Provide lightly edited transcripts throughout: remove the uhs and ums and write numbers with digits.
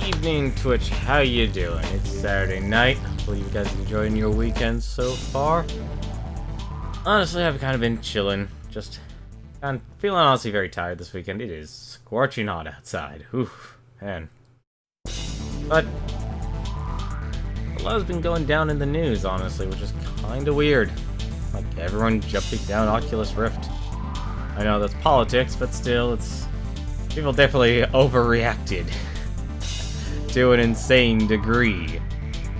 Evening, Twitch. How you doing? It's Saturday night. Hopefully you guys enjoying your weekend so far. Honestly, I've kind of been chilling. Just I'm feeling honestly very tired this weekend. It is scorching hot outside. Oof, man. But a lot has been going down in the news, honestly, which is kind of weird. Like everyone jumping down Oculus Rift. I know that's politics, but still, people definitely overreacted to an insane degree.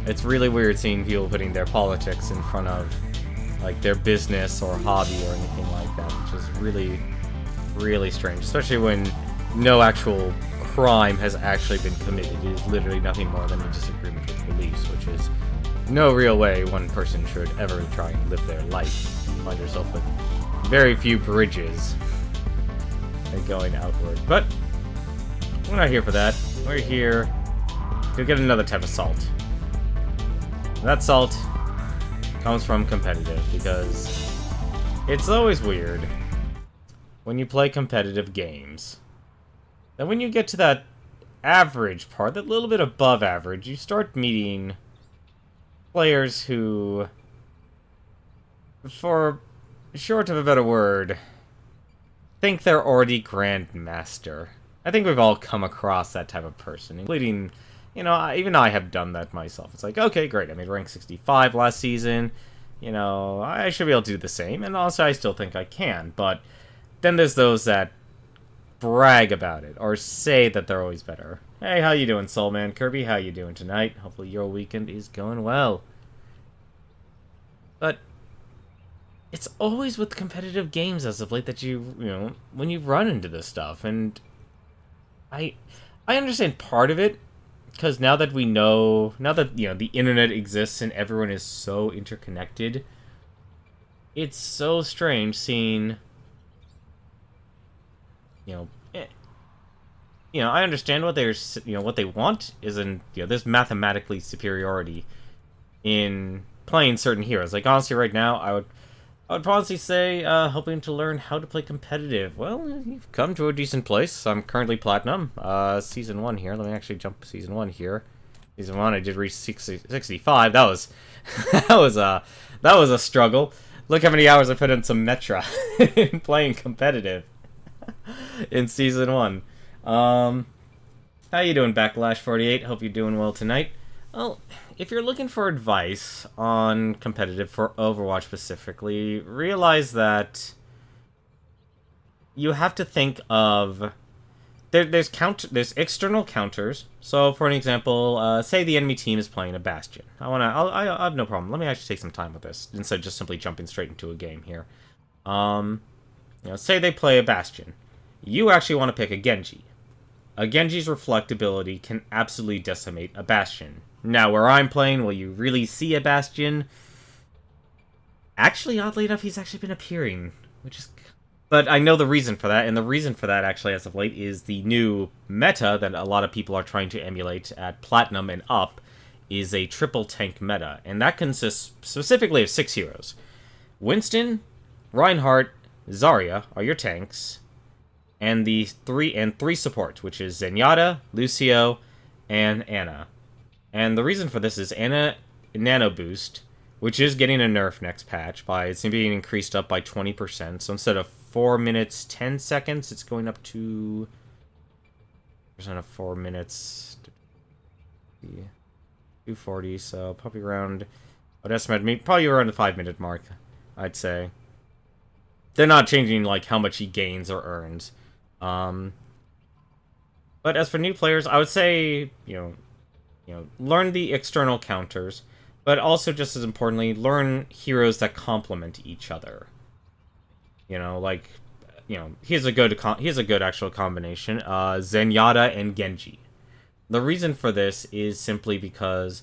It's really weird seeing people putting their politics in front of like their business or hobby or anything like that, which is really, really strange, especially when no actual crime has actually been committed. It is literally nothing more than a disagreement with beliefs, which is no real way one person should ever try and live their life. You find yourself with very few bridges going outward. But we're not here for that. We're here to get another type of salt. That salt comes from competitive, because it's always weird when you play competitive games. Then when you get to that average part, that little bit above average, you start meeting players who, for short of a better word, think they're already Grandmaster. I think we've all come across that type of person, including, even I have done that myself. It's like, okay, great, I made rank 65 last season, I should be able to do the same, and also I still think I can, but then there's those that brag about it, or say that they're always better. Hey, how you doing, Soulman? Kirby, how you doing tonight? Hopefully your weekend is going well. But it's always with competitive games as of late that when you run into this stuff, and I understand part of it, because now that the internet exists and everyone is so interconnected, it's so strange seeing, I understand what what they want is there's mathematically superiority in playing certain heroes. Like, honestly, right now, I would probably say, hoping to learn how to play competitive. Well, you've come to a decent place. I'm currently Platinum. Season 1 here. Let me actually jump to Season 1 here. Season 1, I did reach 65. That was that was a struggle. Look how many hours I put in some Metra in playing competitive in Season 1. How you doing, Backlash48? Hope you're doing well tonight. Well, if you're looking for advice on competitive for Overwatch specifically, realize that you have to think of there's external counters. So, for an example, say the enemy team is playing a Bastion. I have no problem. Let me actually take some time with this instead of just simply jumping straight into a game here. Say they play a Bastion. You actually want to pick a Genji. A Genji's Reflect ability can absolutely decimate a Bastion. Now, where I'm playing, will you really see a Bastion? Actually, oddly enough, he's actually been appearing, but I know the reason for that, and the reason for that, actually, as of late, is the new meta that a lot of people are trying to emulate at Platinum and up, is a triple tank meta, and that consists specifically of 6 heroes. Winston, Reinhardt, Zarya are your tanks, and three support, which is Zenyatta, Lucio, and Ana. And the reason for this is Ana Nano Boost, which is getting a nerf next patch it's being increased up by 20%. So instead of 4 minutes 10 seconds, it's going up to 4 minutes 240. So probably around, I'd estimate probably around the 5-minute mark, I'd say. They're not changing like how much he gains or earns. But as for new players, I would say, learn the external counters, but also just as importantly, learn heroes that complement each other. Here's a good actual combination, Zenyatta and Genji. The reason for this is simply because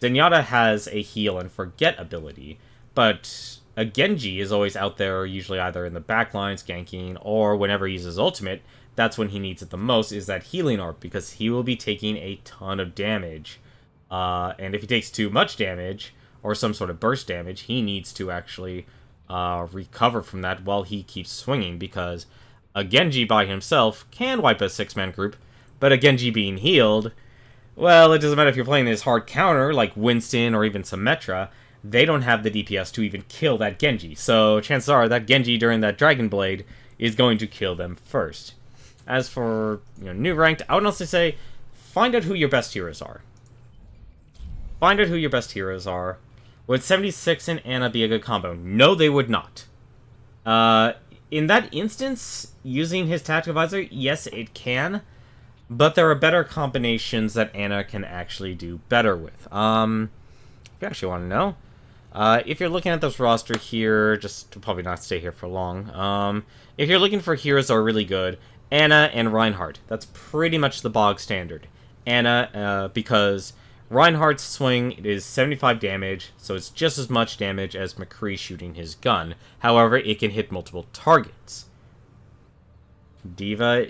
Zenyatta has a heal and forget ability, but a Genji is always out there, usually either in the backlines, ganking, or whenever he uses ultimate, that's when he needs it the most, is that healing orb, because he will be taking a ton of damage. And if he takes too much damage, or some sort of burst damage, he needs to actually recover from that while he keeps swinging, because a Genji by himself can wipe a 6-man group, but a Genji being healed Well, it doesn't matter if you're playing this hard counter, like Winston or even Symmetra, they don't have the DPS to even kill that Genji. So chances are that Genji during that Dragon Blade is going to kill them first. As for new ranked, I would also say find out who your best heroes are. Find out who your best heroes are. Would 76 and Ana be a good combo? No, they would not. In that instance, using his tactical advisor, yes, it can. But there are better combinations that Ana can actually do better with. If you actually want to know, if you're looking at this roster here, just to probably not stay here for long. If you're looking for heroes that are really good, Ana and Reinhardt. That's pretty much the bog standard. Ana, because Reinhardt's swing is 75 damage, so it's just as much damage as McCree shooting his gun. However, it can hit multiple targets. Diva,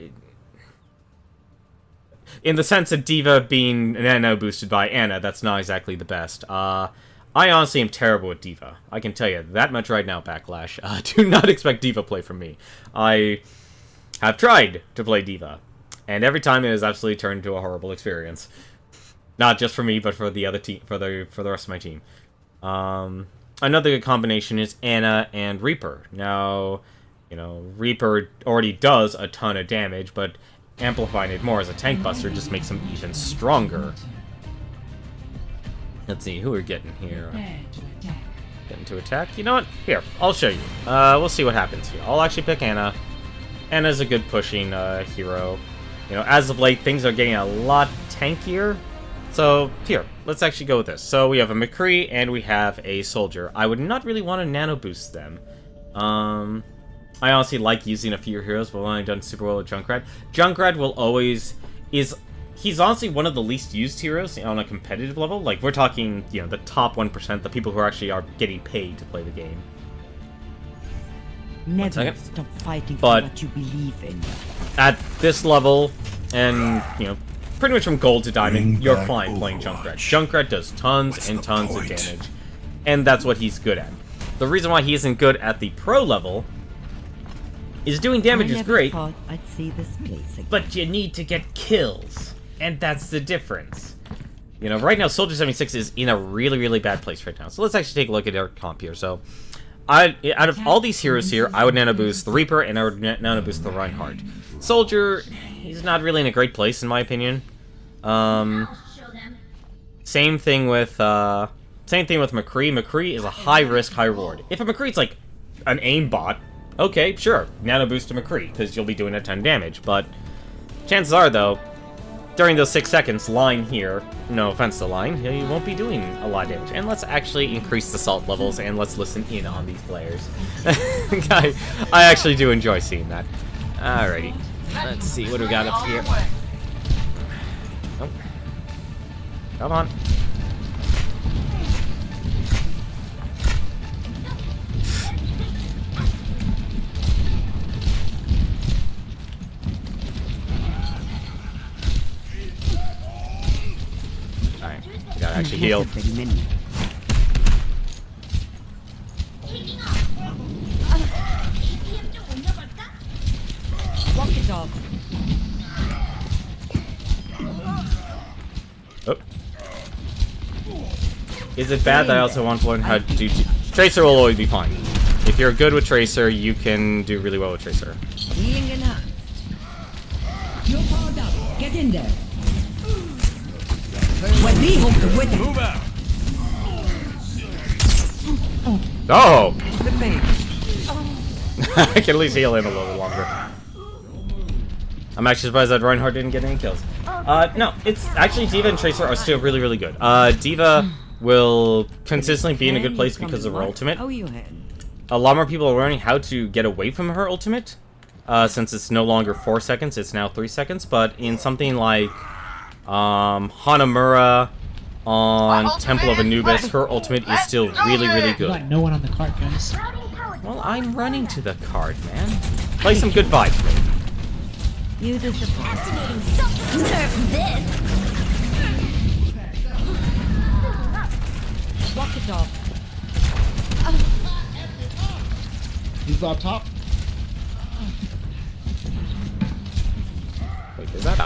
in the sense of Diva being nano boosted by Ana, that's not exactly the best. I honestly am terrible at Diva. I can tell you that much right now, Backlash. Do not expect Diva play from me. I have tried to play Diva, and every time it has absolutely turned into a horrible experience. Not just for me, but for the other team, for the rest of my team. Another good combination is Ana and Reaper. Now, Reaper already does a ton of damage, but amplifying it more as a tank buster just makes him even stronger. Let's see, who we're getting here. Getting to attack? You know what? Here, I'll show you. We'll see what happens here. I'll actually pick Ana. Ana's a good pushing hero. As of late, things are getting a lot tankier. So, here, let's actually go with this. So, we have a McCree, and we have a Soldier. I would not really want to nano boost them. I honestly like using a few heroes, but I've only done super well with Junkrat. Junkrat will always... He's honestly one of the least used heroes on a competitive level. Like, we're talking, the top 1%, the people who actually are getting paid to play the game. Never stop fighting for what you believe in. At this level, and, pretty much from gold to diamond, you're fine playing Junkrat. Junkrat does tons and tons of damage, and that's what he's good at. The reason why he isn't good at the pro level is doing damage is great, I'd see this place again. But you need to get kills, and that's the difference. Right now, Soldier 76 is in a really, really bad place right now. So let's actually take a look at our comp here. So, out of all these heroes here, I would nano boost the Reaper, and I would nano boost the Reinhardt. Soldier, he's not really in a great place, in my opinion. Same thing with McCree. McCree is a high risk, high reward. If a McCree's like an aim bot, okay, sure, nano boost to McCree, because you'll be doing a ton of damage, but chances are, though, during those 6 seconds, Line here, no offense to Line, you won't be doing a lot of damage. And let's actually increase the salt levels, and let's listen in on these players. I actually do enjoy seeing that. Alrighty, let's see what we got up here. Oh. Come on. Alright, we gotta actually heal. Walk it off. Oh. Is it bad that I also want to learn how to do... Tracer will always be fine. If you're good with Tracer, you can do really well with Tracer. Healing enhanced. You're powered up. Get in there. Move out. Oh! I can at least heal him a little longer. I'm actually surprised that Reinhardt didn't get any kills. No, it's actually Diva and Tracer are still really, really good. Diva will consistently be in a good place because of her ultimate. A lot more people are learning how to get away from her ultimate, since it's no longer 4 seconds, it's now 3 seconds. But in something like Hanamura on Temple of Anubis, her ultimate is still really, really good. Got no one on the cart, guys. Well, I'm running to the card, man. Play some good vibes, man. You disappoint. Nerf this! Walk it off. He's on top. Wait, is that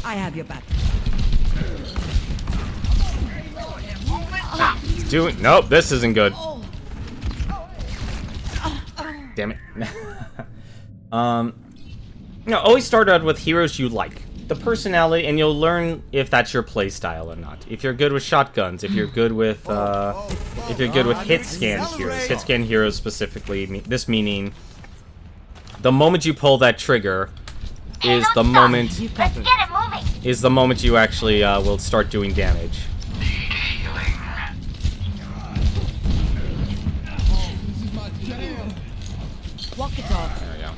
I have your back. Nope, this isn't good. Damn it. Always start out with heroes you like. The personality, and you'll learn if that's your playstyle or not. If you're good with shotguns, if you're good with hit scan heroes specifically, this meaning the moment you pull that trigger is the moment you actually will start doing damage. Walk it off. There we go.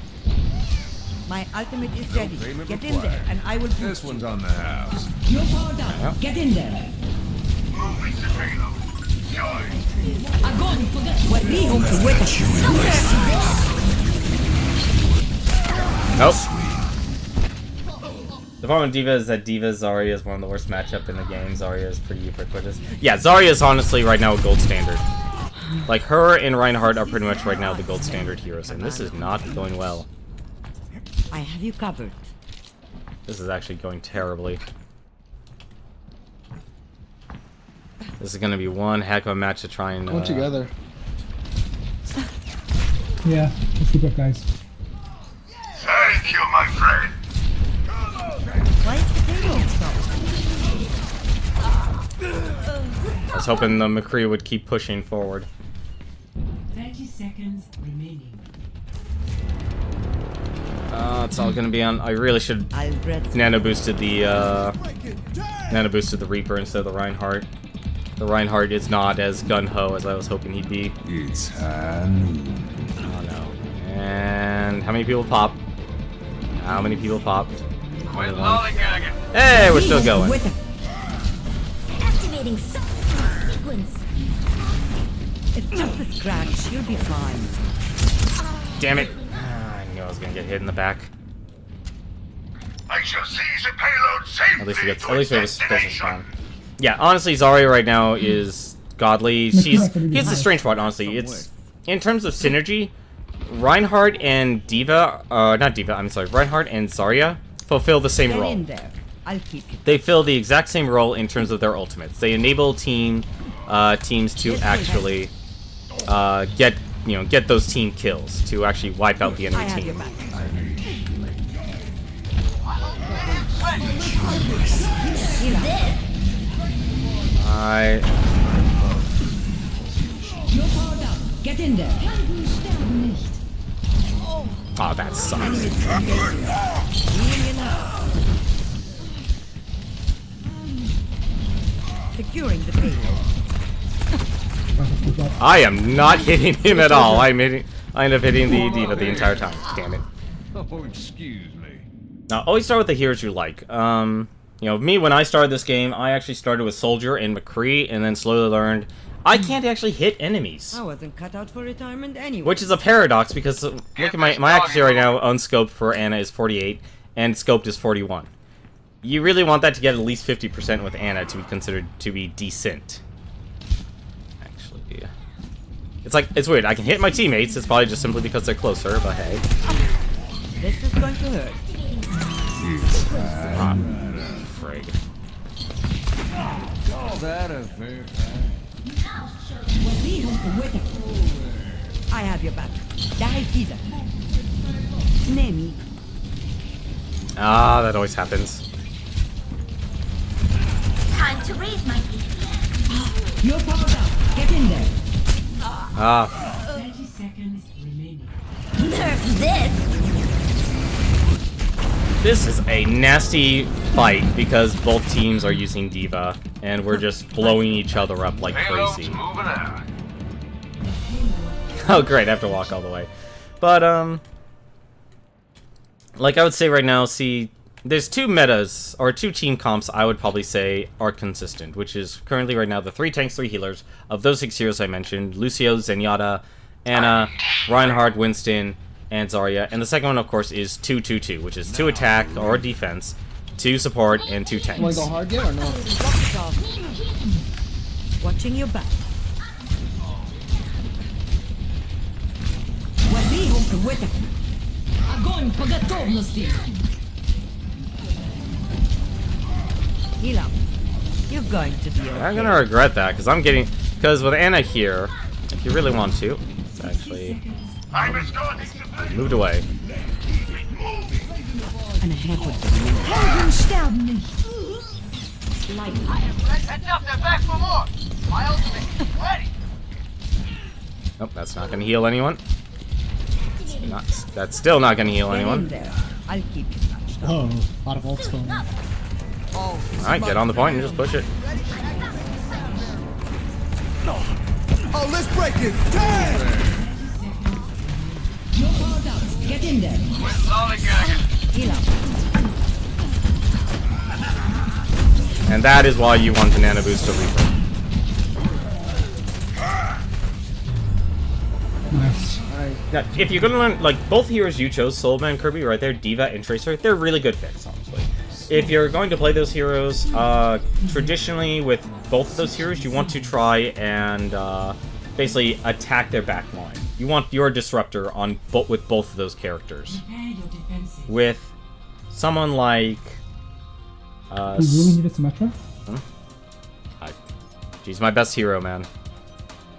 My ultimate is ready. Get in there, and I will. This one's on the house. You're powered up. Get in there. Nope. The problem with D.Va is that D.Va Zarya is one of the worst matchup in the game. Zarya is pretty ubiquitous. Yeah, Zarya is honestly right now a gold standard. Like, her and Reinhardt are pretty much right now the gold standard heroes, and this is not going well. I have you covered. This is actually going terribly. This is gonna be one heck of a match to try and Go together. Yeah, let's keep up, guys. Thank you, my friend. Why is the payload stopped? I was hoping the McCree would keep pushing forward. 30 seconds remaining. It's all gonna be on. I really should I'll breath. nano boosted the Reaper instead of the Reinhardt. The Reinhardt is not as gun-ho as I was hoping he'd be. It's noon. Oh no. And how many people pop? How many people popped? Hey, we're still going. Activating sequence. It's just a scratch. You'll be fine. Damn it. I knew I was gonna get hit in the back. I shall seize the payload safely. At least we have a special spawn. Yeah, honestly, Zarya right now is godly. He's the strange part, honestly. It's in terms of synergy, Reinhardt and Reinhardt and Zarya fulfill the same Get role. in there. I'll keep you. They fill the exact same role in terms of their ultimates. They enable teams to actually get those team kills, to actually wipe out the I enemy have your team. back. You're powered up. Get in there. Oh, that sucks. Securing the payload. I am not hitting him at all. I end up hitting the D.Va the entire time. Damn it. Oh, excuse me. Now, always start with the heroes you like. Me, when I started this game, I actually started with Soldier and McCree, and then slowly learned I can't actually hit enemies. I wasn't cut out for retirement anyway. Which is a paradox, because look at my accuracy right now, unscoped for Ana is 48, and scoped is 41. You really want that to get at least 50% with Ana to be considered to be decent. Actually, it's weird. I can hit my teammates. It's probably just simply because they're closer, but hey. This is going to hurt. Frig. Call that a fair I have your back. Dai Kida. Nemi. Ah, that always happens. Time to raise my feet. You're powered up. Get in there. Ah. 30 seconds remaining. Nerf this. This is a nasty fight because both teams are using D.Va, and we're just blowing each other up like crazy. moving out. Oh, great, I have to walk all the way. But, like I would say right now, see, there's two metas, or two team comps I would probably say are consistent, which is currently right now the 3 tanks, 3 healers. Of those 6 heroes I mentioned, Lucio, Zenyatta, Ana, Reinhardt, Winston, and Zarya. And the second one, of course, is 2-2-2, which is 2 attack or defense, 2 support, and 2 tanks. Want to go hard game or no? Rock it off. Watching your back. Heal up. You're going to be okay. I'm gonna regret that because I'm getting with Anna here. If you really want to, it's actually moved away. And ahead with the move. Helden sterben nicht. Heads up, they're back for more. My ultimate, ready. Nope, that's not gonna heal anyone. That's still not gonna heal Get in anyone. there. I'll keep you touched up. Oh, a lot of ults going on. Alright, get on the point and just push it. Oh, let's break it. Damn! No power down. Get in there. Heal up. And that is why you want to nano boost to Reaper. Nice. Now, if you're gonna learn, like, both heroes you chose, Soulman, Kirby, right there, D.Va, and Tracer, they're really good picks, honestly. If you're going to play those heroes, traditionally with both of those heroes, you want to try and basically attack their back line. You want your disruptor on with both of those characters. With someone like You really need a Symmetra? she's my best hero, man.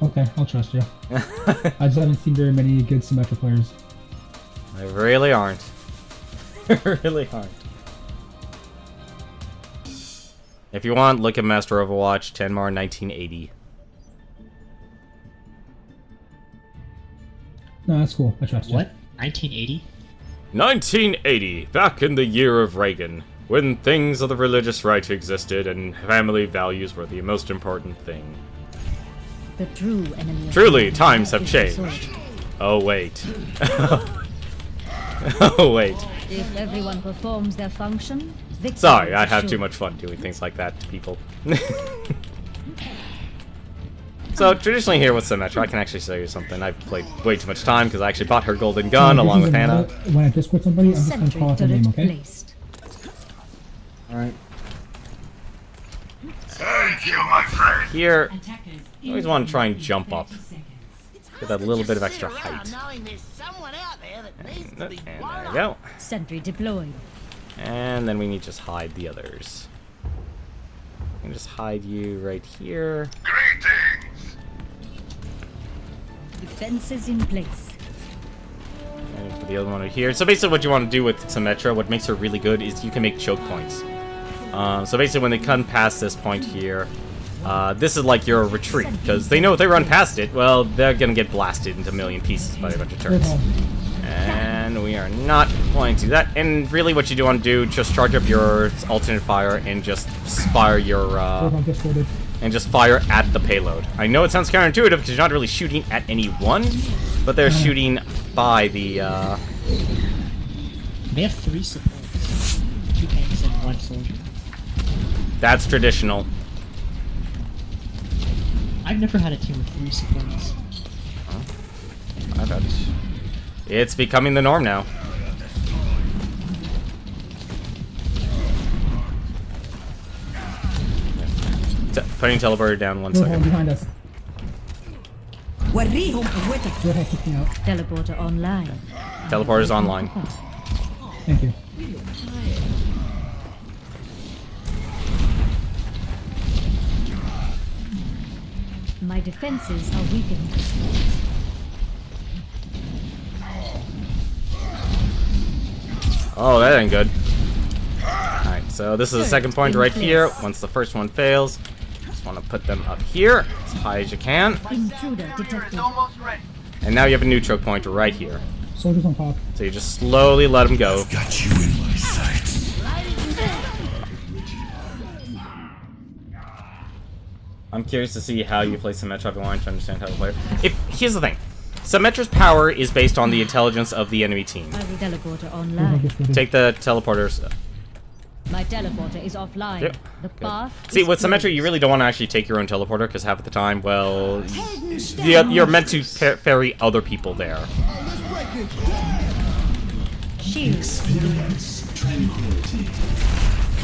Okay, I'll trust you. I just haven't seen very many good Symmetra players. They really aren't. They really aren't. If you want, look at Master Overwatch, Tenmar 1980. No, that's cool. I trust you. What? 1980? 1980, back in the year of Reagan, when things of the religious right existed and family values were the most important thing. The true enemy. Truly, times have changed. Oh, wait. Oh, wait. If everyone performs their function, victory Sorry, I is have assured. too much fun doing things like that to people. So, traditionally here with Symmetra, I can actually show you something. I've played way too much time because I actually bought her golden gun along with Hannah. When I discord somebody, I'm just gonna Sentry call out their name, turret okay? placed. Alright. Thank you, my friend. Here, I always want to try and jump up. Get that little bit of extra height. And there we go. Sentry deployed. And then we need to just hide the others. I can just hide you right here. Greetings. Defenses in place. And put the other one right here. So basically what you want to do with Symmetra, what makes her really good, is you can make choke points. So basically when they come past this point here, this is like your retreat, because they know if they run past it, well, they're going to get blasted into a million pieces by a bunch of turrets. And we are not going to do that. And really what you do want to do, just charge up your alternate fire and just fire your, and just fire at the payload. I know it sounds counterintuitive because you're not really shooting at any one, but they're shooting by the, They have 3 supports. 2 tanks and 1 soldier. That's traditional. I've never had a team with 3 supports. I've had It's becoming the norm now. Putting teleporter down 1 second. Behind us. وريهم قوتك. Go ahead, kick me out. Teleporter online. Teleporter's online. Thank you. My defenses are weakened. Oh, that ain't good. Alright, so this is the second point right here. Once the first one fails, just want to put them up here as high as you can. Intruder detected. Almost ready. And now you have a new choke point right here. Soldiers on top. So you just slowly let them go. Got you in my sights. I'm curious to see how you play Symmetra if you want to understand how to play it. Here's the thing. Symmetra's power is based on the intelligence of the enemy team. My teleporter online. Take the teleporters. My teleporter is offline. Yep. The Good. path. See, is with Symmetra, closed. you really don't want to actually take your own teleporter, because half the time, well, you're meant to ferry other people there. Shield.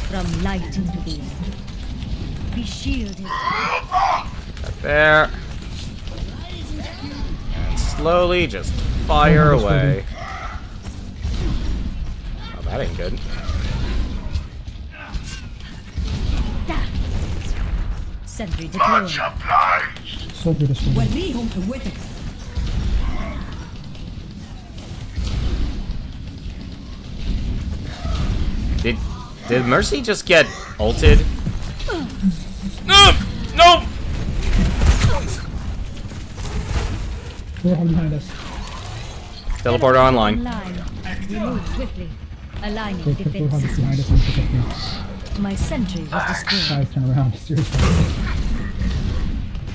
From light into being. Be shielded. Right there. And slowly just fire away. Oh, that ain't good. Sentry deployed. Much obliged. Soldier destroyed. وريهم قوتك. Did Mercy just get ulted? No! No! Warhog behind us. Teleporter online. Online. We move swiftly. Aligning Warhog is defenses. behind us and protecting. My sentry was destroyed. Guys, turn around. Seriously.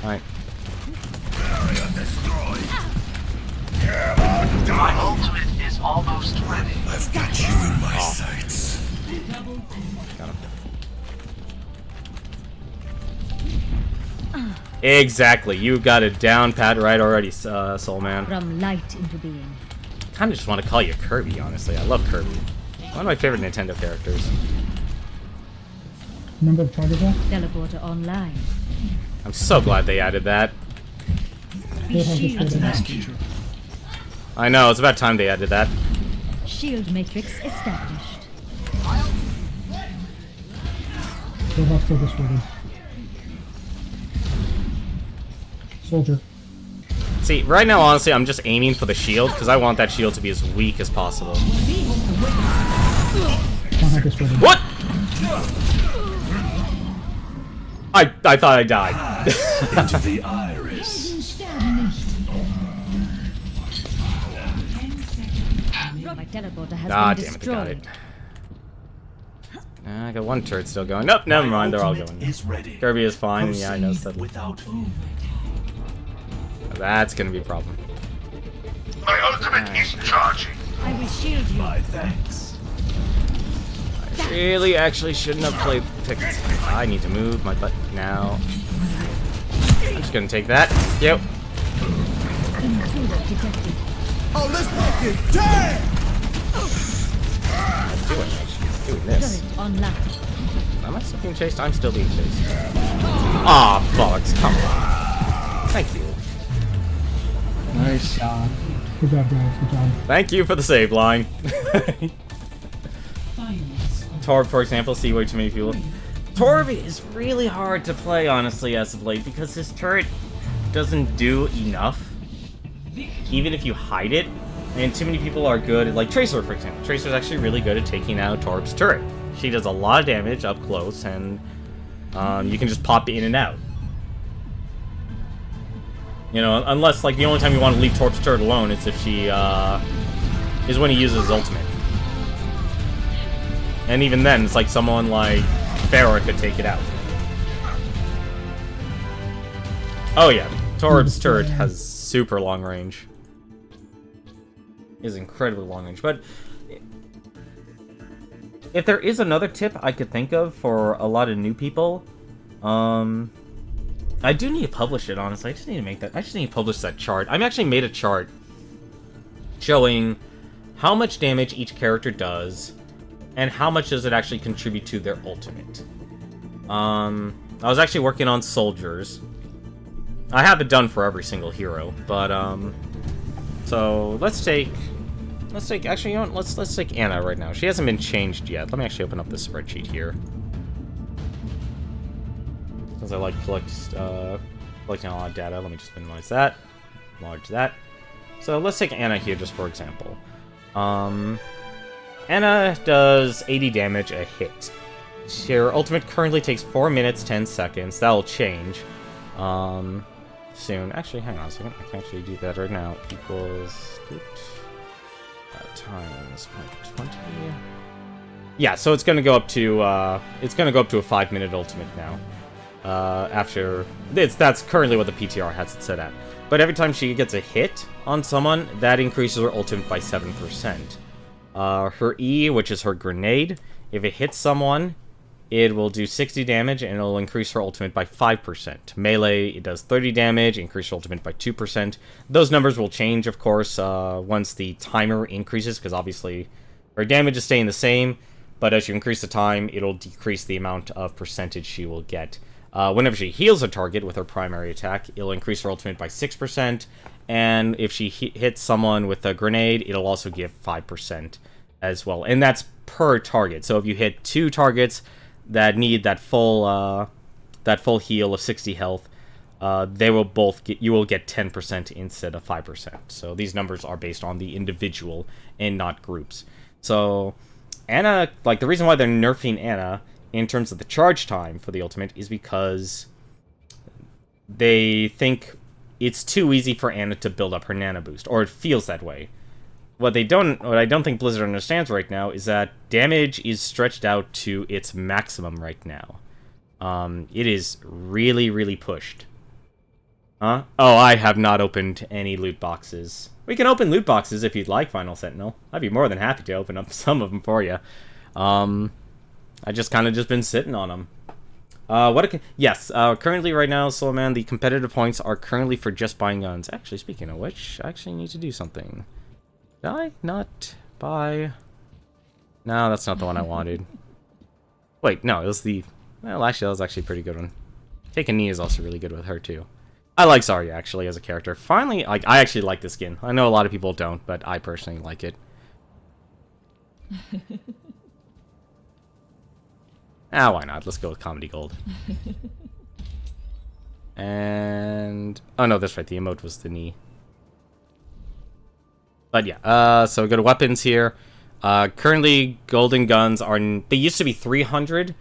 Alright. My ultimate is almost ready. I've got you in my sights. Got him. Exactly. You got it down pat right already, Soul Man. From light into being. Kinda just want to call you Kirby, honestly. I love Kirby. One of my favorite Nintendo characters. Number of targets left? Teleporter online. I'm so glad they added that. Be Warhog shielded. destroyed. Nice feature. I know, it's about time they added that. Shield matrix established. Warhog still destroyed. Soldier. See, right now, honestly, I'm just aiming for the shield, because I want that shield to be as weak as possible. Warhog destroyed. What?! I thought I died. Into the iris. My teleporter has Ah, been damn it, I got destroyed. it. I got one turret still going. Nope, never mind, they're all going. Is ready. Kirby is fine, yeah, I know. Proceed So without me. that's gonna be a problem. My ultimate is charging. I will shield you. My thanks. I really actually shouldn't have picked. I need to move my butt now. I'm just gonna take that. Yep. Intruder detected. Oh, let's make it damn! Doing this. Turret online. Am I still being chased? I'm still being chased. Aw, bollocks, come on. Thank you. Nice job. Good job, guys. Good job. Thank you for the save line. Torb, for example, see way too many people. Torb is really hard to play, honestly, as of late, because his turret doesn't do enough. Even if you hide it, and too many people are good at, like Tracer, for example. Tracer's actually really good at taking out Torb's turret. She does a lot of damage up close, and you can just pop in and out. You know, unless, like, the only time you want to leave Torb's turret alone is if she, is when he uses his ultimate. And even then, it's like someone like Pharah could take it out. Oh yeah, Torb's turret has super long range. Is incredibly long range. But if there is another tip I could think of for a lot of new people, I do need to publish it, honestly. I just need to make that. I just need to publish that chart. I've actually made a chart showing how much damage each character does and how much does it actually contribute to their ultimate. I was actually working on soldiers. I have it done for every single hero, but so let's take actually, you know what, let's take Anna right now. She hasn't been changed yet. Let me actually open up this spreadsheet here. Since I like collecting a lot of data, let me just minimize that, enlarge that. So let's take Anna here just for example. Anna does 80 damage a hit. Her ultimate currently takes 4 minutes 10 seconds. That'll change soon. Actually, hang on a second. I can actually do that right now. Equals times 20. Yeah, so it's gonna go up to a 5-minute ultimate now. After that's currently what the PTR has it set at. But every time she gets a hit on someone, that increases her ultimate by 7%. Her E, which is her grenade, if it hits someone, it will do 60 damage and it'll increase her ultimate by 5%. Melee, it does 30 damage, increase her ultimate by 2%. Those numbers will change, of course, once the timer increases, because obviously her damage is staying the same, but as you increase the time, it'll decrease the amount of percentage she will get. Whenever she heals a target with her primary attack, it'll increase her ultimate by 6%, and if she hits someone with a grenade, it'll also give 5% as well. And that's per target. So if you hit 2 targets that need that full that full heal of 60 health, they will both get, you will get 10% instead of 5%. So these numbers are based on the individual and not groups. So Ana, like, the reason why they're nerfing Ana in terms of the charge time for the ultimate is because they think it's too easy for Ana to build up her Nana boost, or it feels that way. What I don't think Blizzard understands right now is that damage is stretched out to its maximum right now. It is really, really pushed. Huh? Oh, I have not opened any loot boxes. We can open loot boxes if you'd like, Final Sentinel. I'd be more than happy to open up some of them for you. I just kind of just been sitting on them. Yes, currently right now, Soul Man, the competitive points are currently for just buying guns. Actually, speaking of which, I actually need to do something. Did I not buy... No, that's not the one I wanted. Wait, no, it was the... Well, actually, that was actually a pretty good one. Take a Knee is also really good with her, too. I like Zarya, actually, as a character. Finally, like, I actually like the skin. I know a lot of people don't, but I personally like it. Why not? Let's go with Comedy Gold. And... Oh, no, that's right. The emote was the Knee. But yeah, so we go to weapons here. Currently, golden guns are... They used to be 300.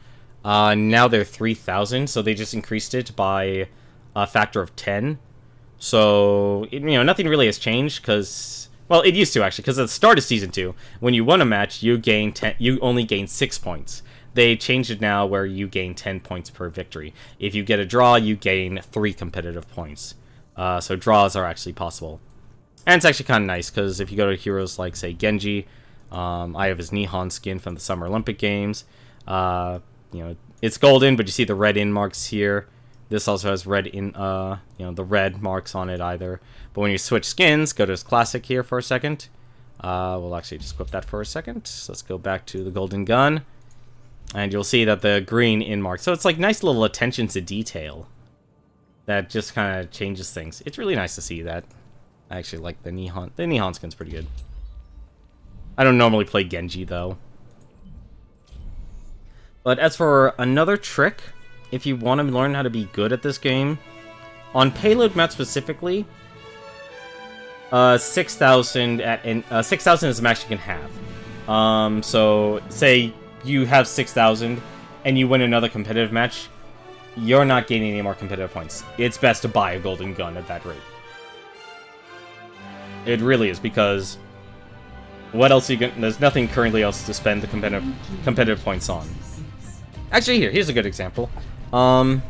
Now they're 3,000, so they just increased it by a factor of 10. So, nothing really has changed, because... Well, it used to, actually, because at the start of Season 2, when you won a match, you only gain 6 points. They changed it now where you gain 10 points per victory. If you get a draw, you gain 3 competitive points. So draws are actually possible. And it's actually kind of nice, because if you go to heroes like, say, Genji, I have his Nihon skin from the Summer Olympic Games. It's golden, but you see the red in marks here. This also has red in, the red marks on it either. But when you switch skins, go to his classic here for a second. We'll actually just equip that for a second. So let's go back to the golden gun. And you'll see that the green in mark. So it's like nice little attention to detail that just kind of changes things. It's really nice to see that. I actually like the Nihon. The Nihon skin's pretty good. I don't normally play Genji, though. But as for another trick, if you want to learn how to be good at this game, on payload map specifically, 6,000 is the max you can have. So, say you have 6,000 and you win another competitive match, you're not gaining any more competitive points. It's best to buy a golden gun at that rate. It really is, because what else there's nothing currently else to spend the competitive points on. Actually, here's a good example. Same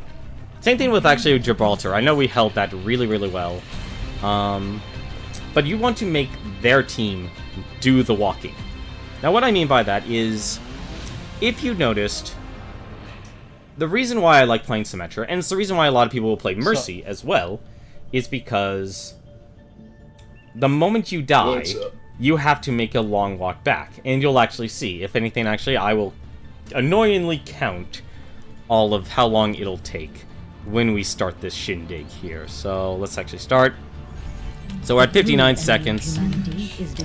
thing with actually Gibraltar. I know we held that really, really well. But you want to make their team do the walking. Now, what I mean by that is, if you noticed, the reason why I like playing Symmetra, and it's the reason why a lot of people will play Mercy as well, is because the moment you die, you have to make a long walk back. And you'll actually see. If anything, actually, I will annoyingly count all of how long it'll take when we start this shindig here. So let's actually start. So we're at 59 seconds,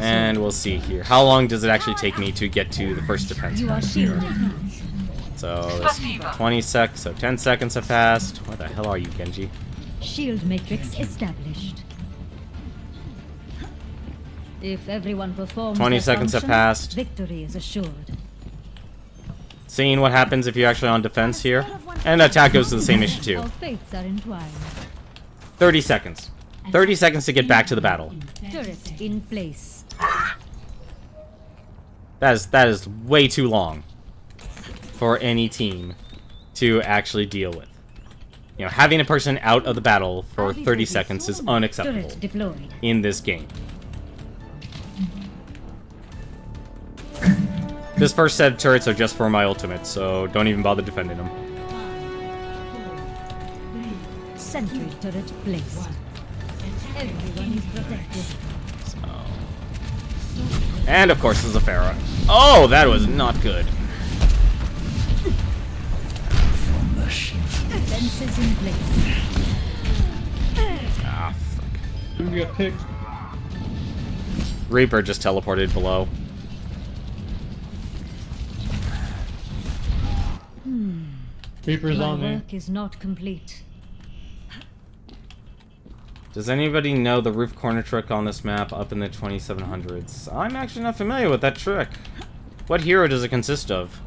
and we'll see here. How long does it actually take me to get to the first defense point here? So that's 20 seconds, so 10 seconds have passed. Where the hell are you, Genji? Shield matrix established. If everyone performs 20 their seconds have function, passed. victory is assured. Seeing what happens if you're actually on defense here. And attack goes to the same issue too. Our fates are entwined. 30 seconds. 30 seconds to get back to the battle. Turret in place. That is way too long for any team to actually deal with. Having a person out of the battle for 30 seconds is unacceptable Turret deployed. in this game. This first set of turrets are just for my ultimate, so don't even bother defending them. Sentry turret placed. Everyone is protected. And of course, there's a Pharah. Oh, that was not good. Fences in place. Ah, fuck. Who got picked? Reaper just teleported below. Reaper's My on me. work is not complete. Does anybody know the roof corner trick on this map up in the 2700s? I'm actually not familiar with that trick. What hero does it consist of?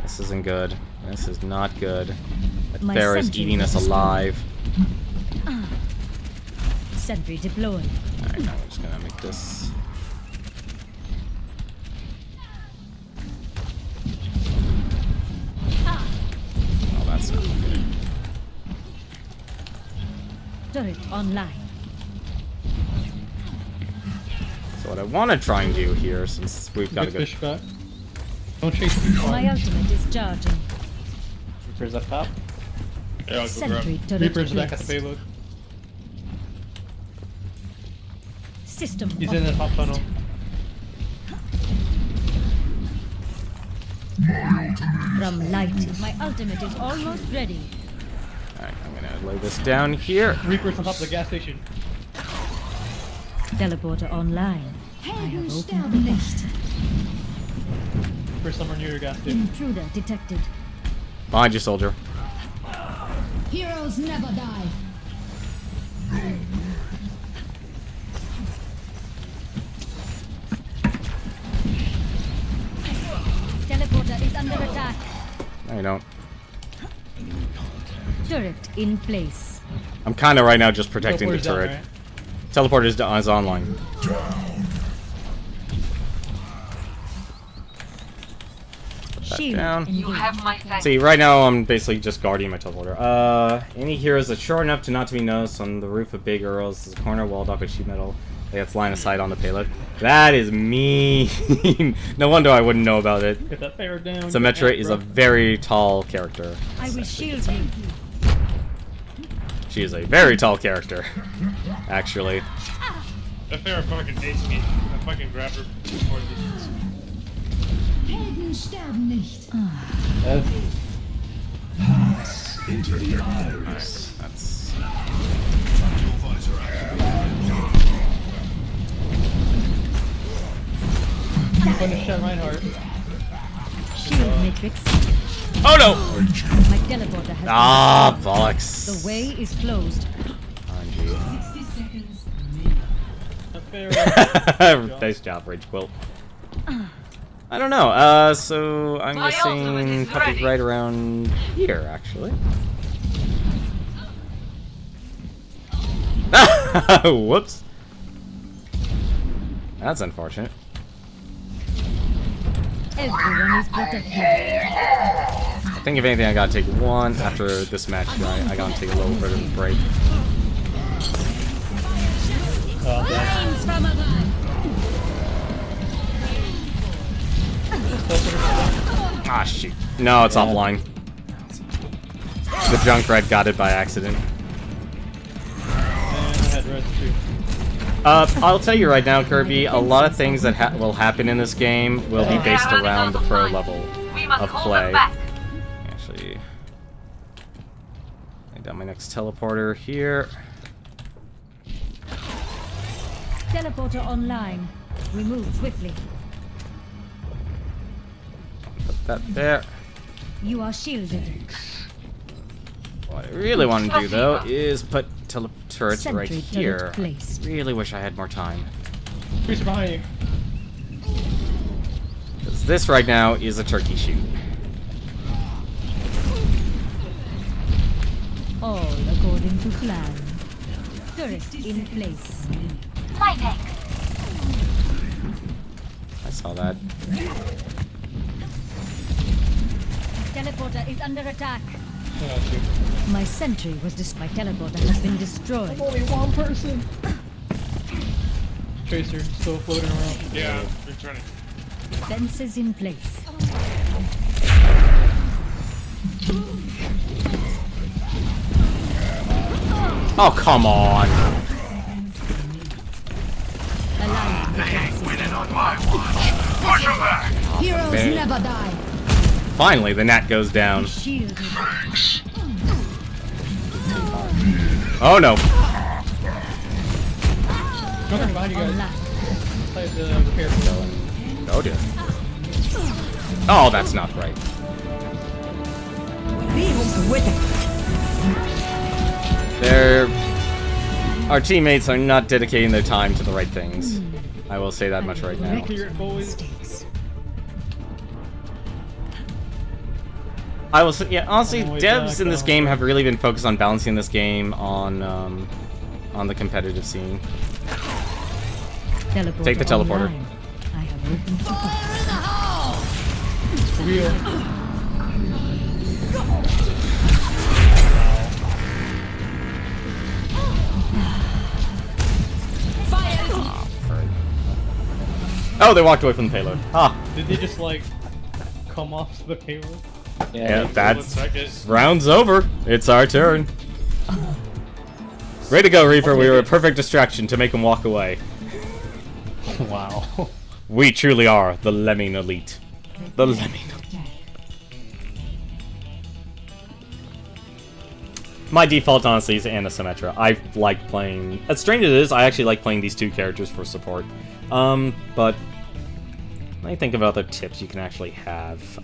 This isn't good. This is not good. That My bear is sentry eating us is alive. Sentry deployed. Alright, now we're just gonna make this. Oh, that's not good. Turret online. So what I want to try and do here, since we've got a Good good... fish back. Don't chase too far. My ultimate is charging. Reaper's up top. Yeah, I'll go grab. Sentry turret Reaper's back at the placed. payload. System He's in the top tunnel. from light. My ultimate is almost ready. Alright, I'm gonna lay this down here. Reaper's on top of the gas station. Teleporter online. I have opened the nest. Reaper's somewhere near your gas station. Intruder detected. Behind you, soldier. Heroes never die. Teleporter is under attack. No, you don't. Turret in place. I'm kind of right now just protecting the Teleporter's down, turret. right? Teleport is online. Put that Shield down. engaged. Have my thanks. See, right now I'm basically just guarding my teleporter. Any heroes that's short enough to not to be noticed on the roof of Big Earls is a corner wall dock with sheet metal. That's line of sight on the payload. That is mean. No wonder I wouldn't know about it. Get that bear down. Symmetra Get is that, a very tall character. I will shield you. She is a very tall character, actually. That fair fucking dates me. I fucking grabbed her before this. Helden sterben nicht. Into the eyes. That's Punish that Reinhardt. Shield matrix. oh no! My teleporter has Ah, been bollocks. destroyed. The way is closed. RNG. That fair. Nice job, Rage Quilt. I don't know. So I'm My ultimate guessing is Puppy's ready. right around here, actually. Whoops. That's unfortunate. Everyone is protected. I think if anything, I gotta take one after this match. I gotta take a little bit of a break. Oh, damn. Flames from above. Ah, shoot. No, it's offline. The Junkrat got it by accident. And I had res too. I'll tell you right now, Kirby, a lot of things that will happen in this game will be based around the pro level We must of hold play. them back. Actually, lay down my next teleporter here. Teleporter online. Remove swiftly. Put that there. You are shielded. What I really want to do, though, is put turrets right Sentry here. turret placed. Really wish I had more time. Reaper behind you. Because this right now is a turkey shoot. All according to plan. Turret in place. My thanks. I saw that. Teleporter is under attack. I got you. My sentry was my teleporter has been destroyed. Only one person. Tracer still floating around. Yeah, returning. Fences in place. Oh, come on. Align They ain't winning on my watch. Push them back. Heroes man. never die. Finally, the gnat goes down. shielded. Oh no. Jumping behind you guys. Online. Inside the repair facility. Oh dear. Oh, that's not right. Our teammates are not dedicating their time to the right things. I will say that much right now. Accurate, boys. I will say, yeah, honestly, On the way devs back, in this game have really been focused on balancing this game on the competitive scene. Teleporter Take the teleporter. online. I have opened the door. Real. Oh, they walked away from the payload. Ah, Did they just like come off the payload? yeah, One that's second. round's over. It's our turn. Way to go, Reaper. We were a perfect distraction to make him walk away. Wow. We truly are the Lemming Elite. The Lemming Elite. My default, honestly, is Anna Symmetra. I like playing... As strange as it is, I actually like playing these two characters for support. But... Let me think of other tips you can actually have.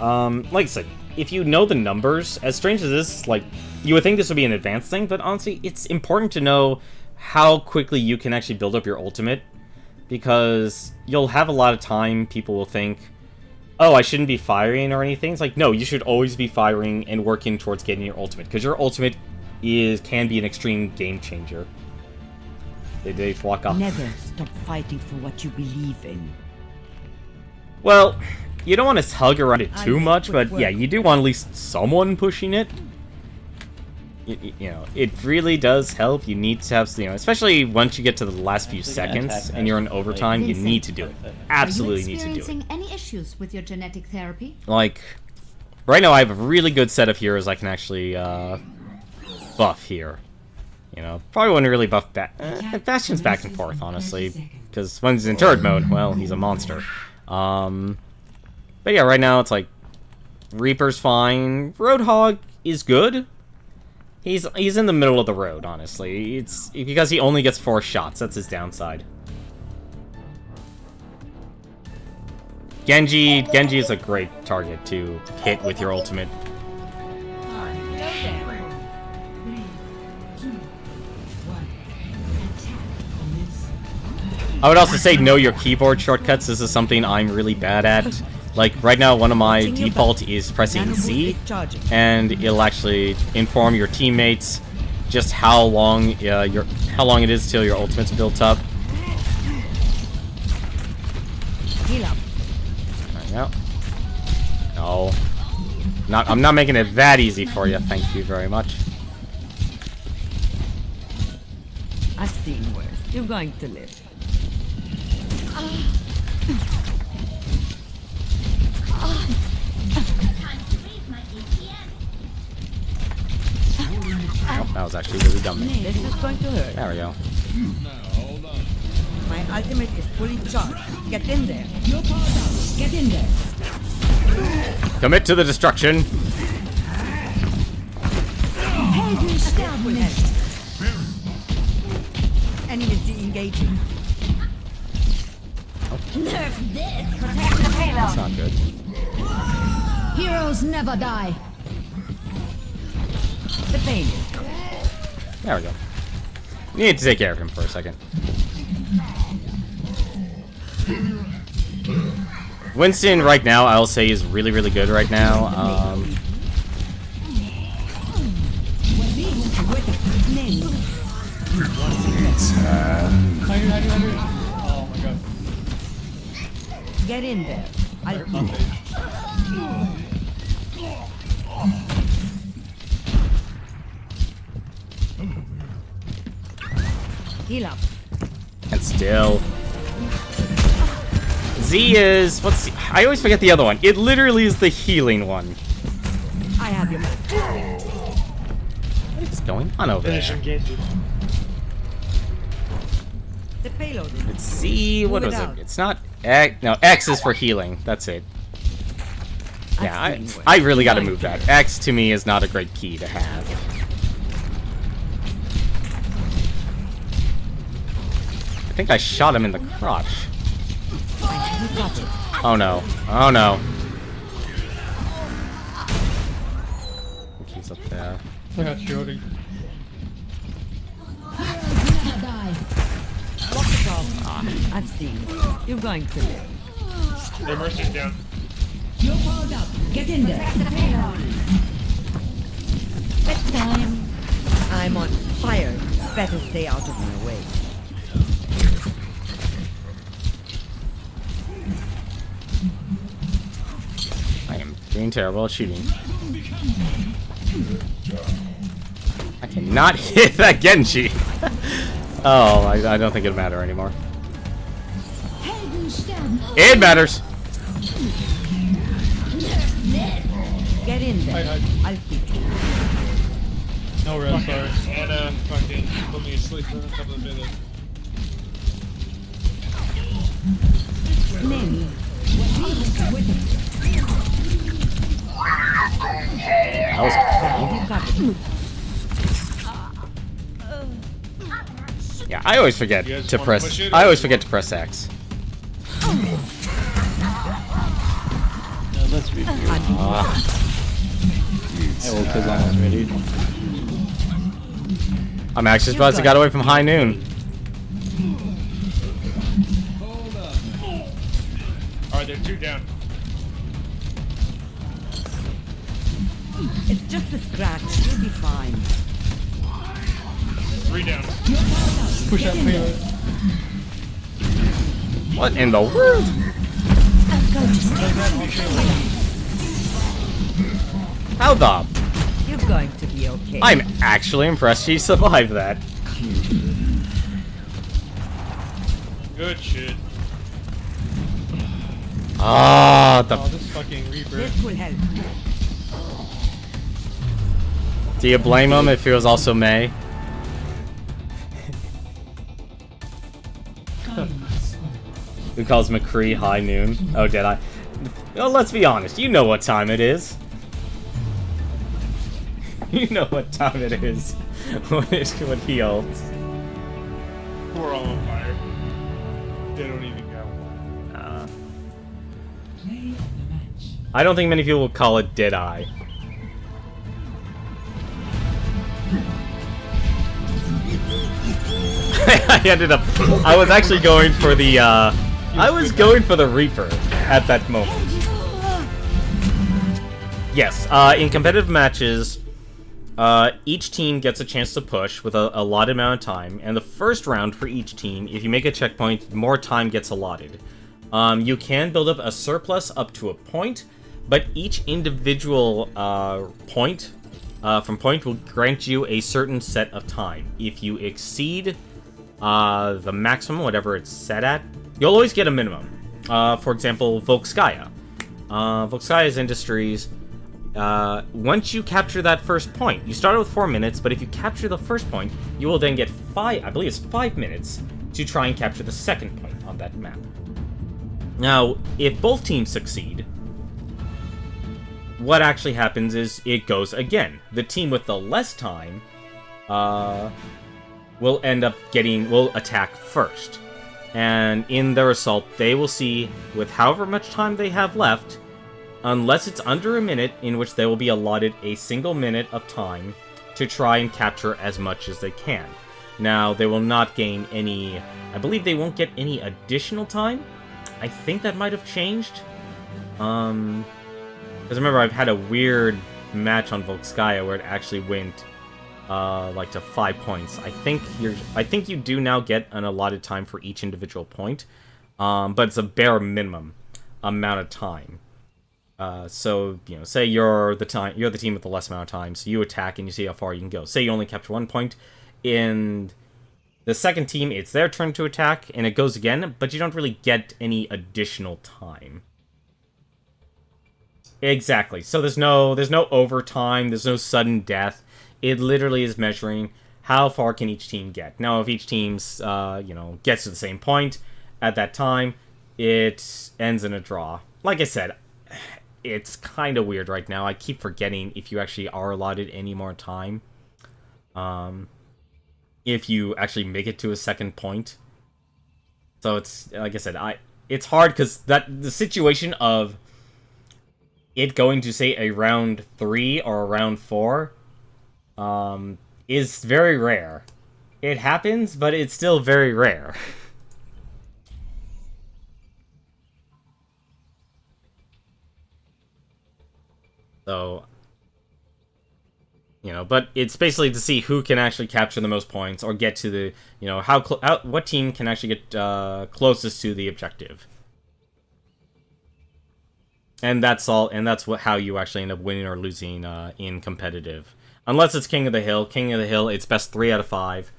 Like I said, if you know the numbers, as strange as this, like, you would think this would be an advanced thing, but honestly, it's important to know how quickly you can actually build up your ultimate, because you'll have a lot of time people will think, oh, I shouldn't be firing or anything. It's like, no, you should always be firing and working towards getting your ultimate, because your ultimate can be an extreme game changer. They walk off. Never stop fighting for what you believe in. Well, you don't want to tug around it too much, but yeah, you do want at least someone pushing it. You know, it really does help. You need to have, especially once you get to the last few seconds and you're in overtime, you need to do it. Absolutely need to do it. Are you experiencing any issues with your genetic therapy? Like, right now I have a really good set of heroes I can actually buff here. You know, probably wouldn't really buff Bastion's back and forth, honestly, because when he's in turret mode, well, he's a monster. But yeah, right now it's like Reaper's fine. Roadhog is good. He's in the middle of the road, honestly. It's because he only gets 4 shots. That's his downside. Genji is a great target to hit with your ultimate. I would also say know your keyboard shortcuts. This is something I'm really bad at. Like, right now, one of my default is pressing Z, and it'll actually inform your teammates just how long it is till your ultimate's built up. Heal up. There you go. No. I'm not making it that easy for you, thank you very much. I've seen worse. You're going to live. Oh, that was actually really dumb. This is going to hurt. There we go. My ultimate is fully charged. Get in there. You're powered up. Get in there. Commit to the destruction. Haven established. Enemy engaging. Nerf this. Protect the payload. That's not good. Heroes never die. The pain. There we go. You need to take care of him for a second. Winston, right now, I'll say is really, really good right now. Oh my god. Get in there. I'll heal up. And still. Z is... I always forget the other one. It literally is the healing one. I have your back. What is going on over Finish there? engaging. The payload is. It's Z... What Move was it it? out. It's not... X, no, X is for healing. That's it. Yeah, I've seen worse. I really gotta move that. X, to me, is not a great key to have. I think I shot him in the crotch. Oh no. Oh no. What's up there? I got shorty. Never die. Lock it off. I've seen it. You're going to live. Their mercy's down. You're powered up. Get in there. Bedtime. I'm on fire. Better stay out of my way. I am doing terrible at shooting. I cannot hit that Genji! Oh, I don't think it'll matter anymore. It matters! Get in there. Hide. I'll keep you. No red, sorry. Anna fucking put me asleep for a couple of minutes. Name. That was You got it. yeah, I always forget You guys to wanna press. push it, I or- always forget to press X. Let's review. I will kill almost ready. I'm actually surprised I got away from high noon. Alright, they're 2 down. It's just a scratch. You'll be fine. 3 down. Push that payload. What in the world? I'm going to stay. How the? You're going to be okay. I'm actually impressed she survived that. Good shit. Ah, Oh, this fucking Reaper. This will help. do you blame him if he was also May? Who calls McCree high noon? Oh, did I? Well, let's be honest. You know what time it is. You know what time it is when he ults. We're all on fire. They don't even go. I don't think many people would call it Dead Eye. I ended up. I was actually going for the. I was going for the Reaper at that moment. Yes. In competitive matches, each team gets a chance to push with a allotted amount of time, and the first round for each team, if you make a checkpoint, more time gets allotted. You can build up a surplus up to a point, but each individual point from point will grant you a certain set of time. If you exceed the maximum, whatever it's set at, you'll always get a minimum. For example, Volkskaya. Volkskaya's Industries, once you capture that first point, you started with 4 minutes, but if you capture the first point, you will then get 5, I believe it's 5 minutes, to try and capture the second point on that map. Now, if both teams succeed, what actually happens is it goes again. The team with the less time will end up will attack first. And in their assault, they will see, with however much time they have left, unless it's under a minute, in which they will be allotted a single minute of time to try and capture as much as they can. Now, they will not gain any... I believe they won't get any additional time. I think that might have changed. Because remember, I've had a weird match on Volkskaya where it actually went like to 5 points. I think you do now get an allotted time for each individual point, but it's a bare minimum amount of time. So say you're the team with the less amount of time, so you attack and you see how far you can go. Say you only capture 1 point. In the second team, it's their turn to attack, and it goes again, but you don't really get any additional time. Exactly. So there's no overtime, there's no sudden death. It literally is measuring how far can each team get. Now, if each team's gets to the same point at that time, it ends in a draw. Like I said, it's kind of weird right now. I keep forgetting if you actually are allotted any more time. If you actually make it to a second point. So it's, like I said, it's hard because the situation of it going to, say, a round 3 or a round 4 is very rare. It happens, but it's still very rare. So, you know, but it's basically to see who can actually capture the most points or get to the, you know, what team can actually get closest to the objective. And that's all, and that's how you actually end up winning or losing in competitive. Unless it's King of the Hill. King of the Hill, it's best 3 out of 5.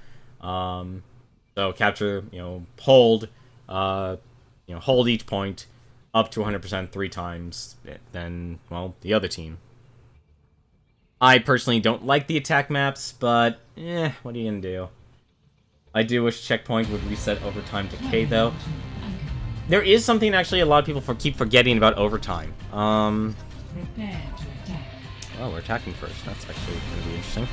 So capture, you know, hold each point up to 100% 3 times. Then, well, the other team. I personally don't like the attack maps, but what are you gonna do? I do wish checkpoint would reset overtime to K though. There is something actually a lot of people keep forgetting about overtime. Oh, we're attacking first. That's actually going to be interesting.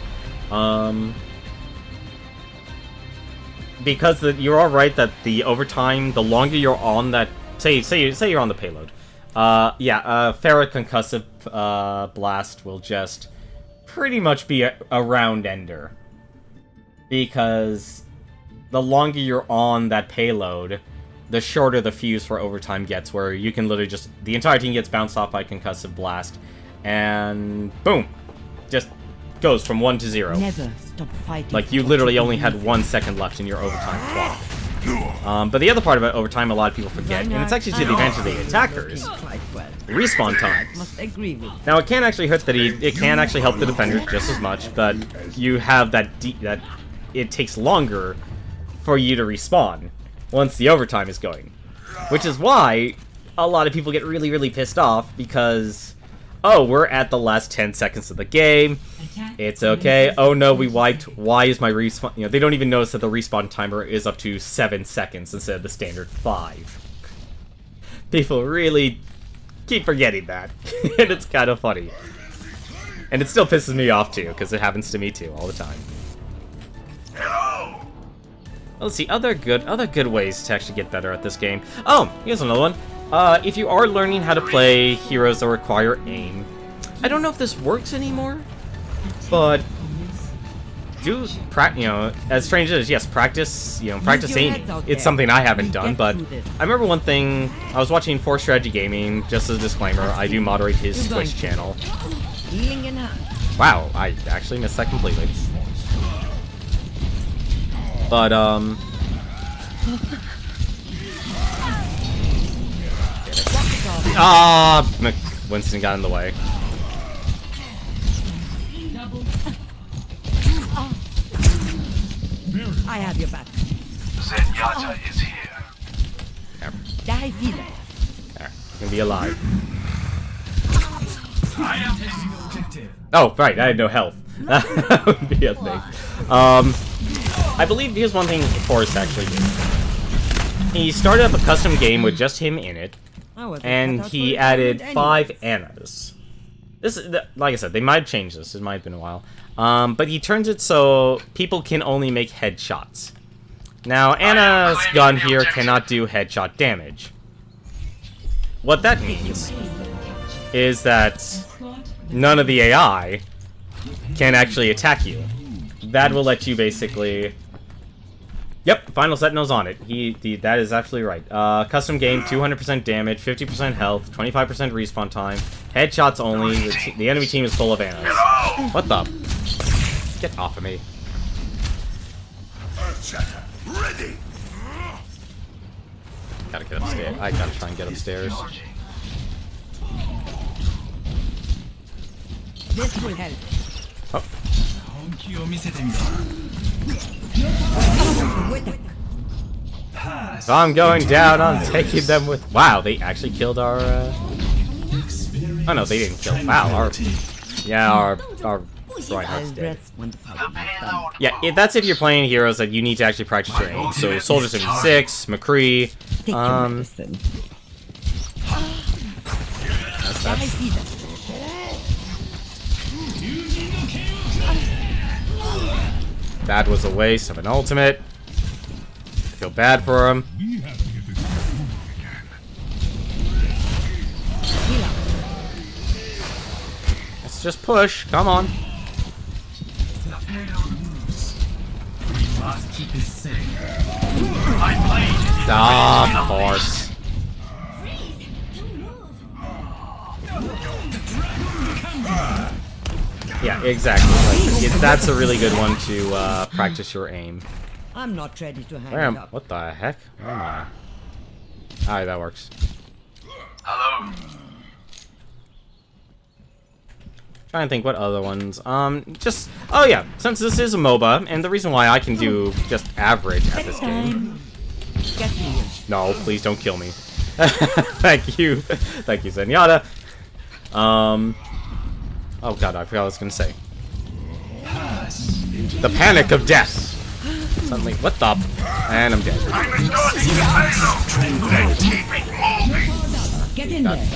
Because you're all right that the overtime, the longer you're on that, say you're on the payload. Farah concussive blast will just pretty much be a round ender. Because the longer you're on that payload, the shorter the fuse for overtime gets, where you can literally just... The entire team gets bounced off by concussive blast, and boom! Just goes from 1 to 0. Never stop fighting. Like, you literally only had 1 second left in your overtime clock. But the other part about overtime a lot of people forget, and it's actually to the advantage of the attackers, respawn time. Must agree with. Now, it can actually hurt it can actually help the defenders just as much, but you have that it takes longer for you to respawn once the overtime is going. Which is why a lot of people get really, really pissed off because, oh, we're at the last 10 seconds of the game. It's okay. Oh no, we wiped. Why is my respawn... You know, they don't even notice that the respawn timer is up to 7 seconds instead of the standard 5. People really keep forgetting that. And it's kind of funny. And it still pisses me off too, because it happens to me too all the time. Let's see, other good ways to actually get better at this game. Oh, here's another one. If you are learning how to play heroes that require aim, I don't know if this works anymore, but as strange as it is, yes, practice aiming. It's something I haven't done, but I remember one thing. I was watching 4 Strategy Gaming. Just as a disclaimer, I do moderate his Twitch channel. Wow, I actually missed that completely. But, Winston got in the way. I have your back. Zenyatta is here. Die healer. There, you can be alive. I am taking objective. Oh, right, I had no health. That would be a thing. I believe here's one thing Forrest actually did. He started up a custom game with just him in it, and he added 5 Annas. This is, like I said, they might have changed this. It might have been a while. But he turns it so people can only make headshots. Now, Anna's gun here cannot do headshot damage. What that means is that none of the AI can actually attack you. That will let you basically... Yep, Final Sentinel's on it. That is absolutely right. Custom game, 200% damage, 50% health, 25% respawn time, headshots only. The enemy team is full of Annas. What the? Get off of me. Ready. Gotta get upstairs. I gotta try and get upstairs. This will help. Oh. So I'm going down on taking them with... Wow, they actually killed our... Oh no, they didn't kill... Wow, our Reinhardt's dead. Yeah, that's if you're playing heroes that you need to actually practice your aim. So Soldier 76, McCree... That was a waste of an ultimate. I feel bad for him. Let's just push. Come on. Must keep it safe. My blade. Ah, of course. Yeah, exactly. Like, that's a really good one to practice your aim. I'm not ready to hang Where am? it up. What the heck? Where am I? Alright, that works. Hello. Trying to think what other ones. Just oh yeah, since this is a MOBA, and the reason why I can do just average at this game. Get here. No, please don't kill me. Thank you, Zenyatta. Oh god, I forgot what I was gonna say. The panic of death. Suddenly, what the? And I'm dead. I'm restoring tranquility. Get in there.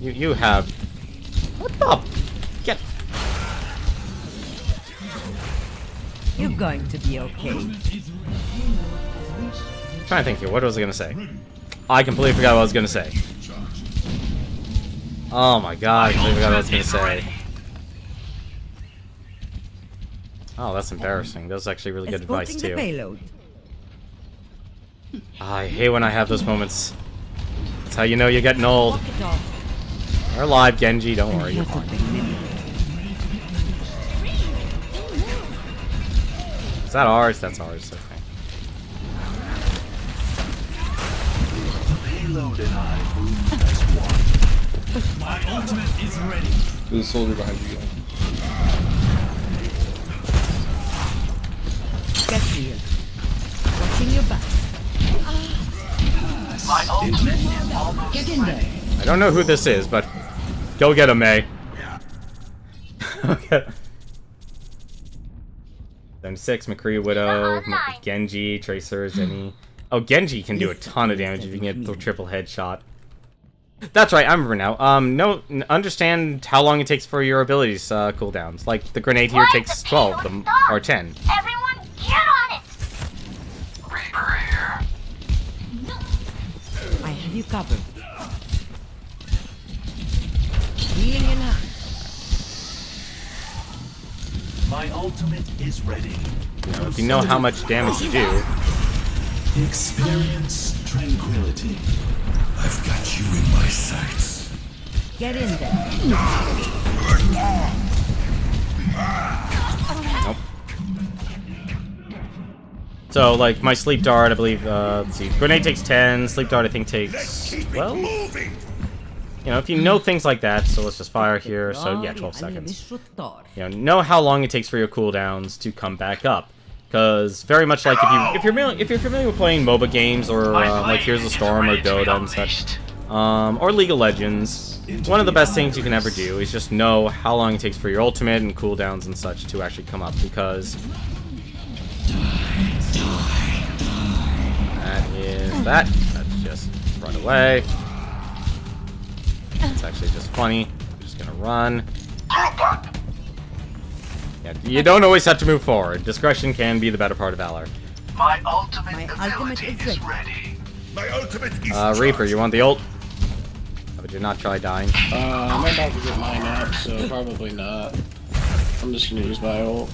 You have. What the? Get. You're going to be okay. Trying to think here. What was I gonna say? I completely forgot what I was gonna say. Oh my god, I completely forgot what I was gonna say. Oh, that's embarrassing. That was actually really good advice Escorting the too. payload. I hate when I have those moments. That's how you know you're getting old. Walk it off. We're alive, Genji. Don't worry, you're fine. Is that ours? That's ours. Okay. Payload and I move as one. My ultimate is ready. There's a soldier behind you guys. Get here. Watching your back. My ultimate is almost Get in there. I don't know who this is, but go get him, May. Okay. Then 6, McCree, Widow, Genji, Tracer, Zenny. Oh, Genji can do a ton of damage if you can get the triple headshot. That's right, I remember now. Understand how long it takes for your abilities cooldowns. Like the grenade here takes 12 or 10. Everyone, get on it! Reaper here. I have you covered. Healing enough. My ultimate is ready. If you know how much damage you do. Experience tranquility. I've got you in my sights. Get in there. Nope. So, like, my sleep dart, I believe, let's see, grenade takes 10, sleep dart I think takes 12? You know, if you know things like that, so let's just fire here, so yeah, 12 seconds. You know how long it takes for your cooldowns to come back up. Because very much like if you're familiar with playing MOBA games or like Here's the Storm or Dota and such, or League of Legends, one of the best things you can ever do is just know how long it takes for your ultimate and cooldowns and such to actually come up, because that is that. Let's just run away. It's actually just funny. I'm just gonna run. Yeah, you don't always have to move forward. Discretion can be the better part of valor. My ultimate My ability ultimate is is ready. ready. My ultimate is Reaper, you want the ult? Would you not try dying? I'm about to get mine out, so probably not. I'm just gonna use my ult.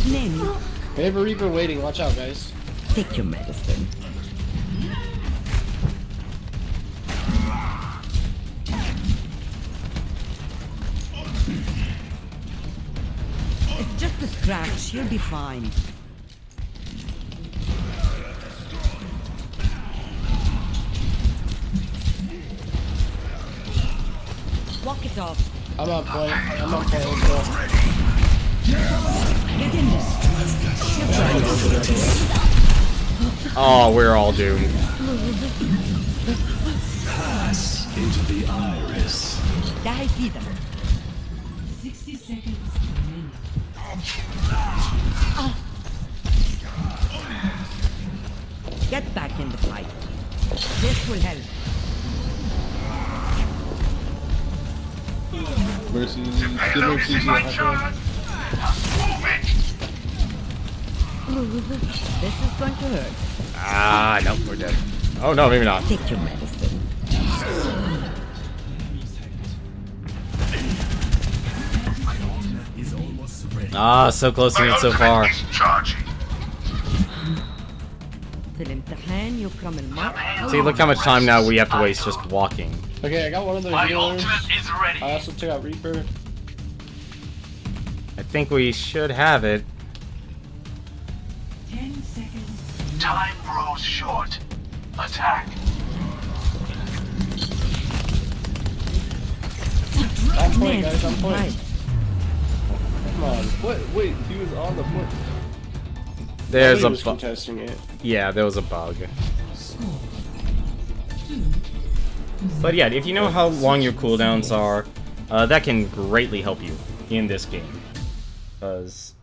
Name it. We have a Reaper waiting. Watch out, guys. Take your medicine. It's just a scratch. You'll be fine. Walk it off. I'm on point. I'm on point. Let's go. Get in there. Oh, we're all doomed. pass into the iris. Die feeder. 60 seconds remaining. Get back in the fight. This will help. Mercy. Give Mercy to My the chance. Move it. This is going to hurt. Ah, nope, we're dead. Oh no, maybe not. Take your medicine. Ah, so close to it so far. Is charging. في الامتحان يكرم المرء. See, look how much time now we have to waste just walking. Okay, I got one of those My healers. ultimate is ready. I also took out Reaper. I think we should have it. 10 seconds. Time grows short. Attack. I'm point, guys. I'm point. Right. Come on. What? Wait, he was on the point. There's He a was bug. contesting it. Yeah, there was a bug. But yeah, if you know how long your cooldowns are, that can greatly help you in this game. Because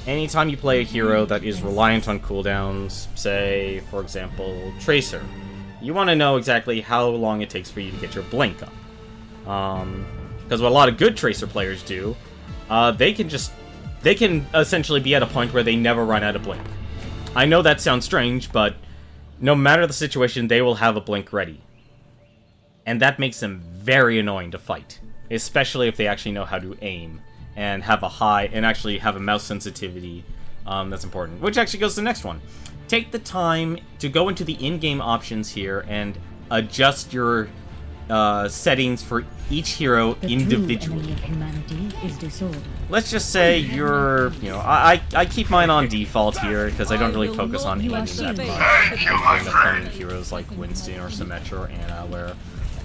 anytime you play a hero that is reliant on cooldowns, say, for example, Tracer, you want to know exactly how long it takes for you to get your blink up. Because what a lot of good Tracer players do, they can essentially be at a point where they never run out of blink. I know that sounds strange, but no matter the situation, they will have a blink ready. And that makes them very annoying to fight, especially if they actually know how to aim and have actually have a mouse sensitivity that's important. Which actually goes to the next one. Take the time to go into the in-game options here and adjust your settings for each hero The true individually. enemy of humanity is disorder. Let's just say you're, I keep mine on default here because I don't really focus on aiming that much. I end up playing heroes like Winston or Symmetra or Anna where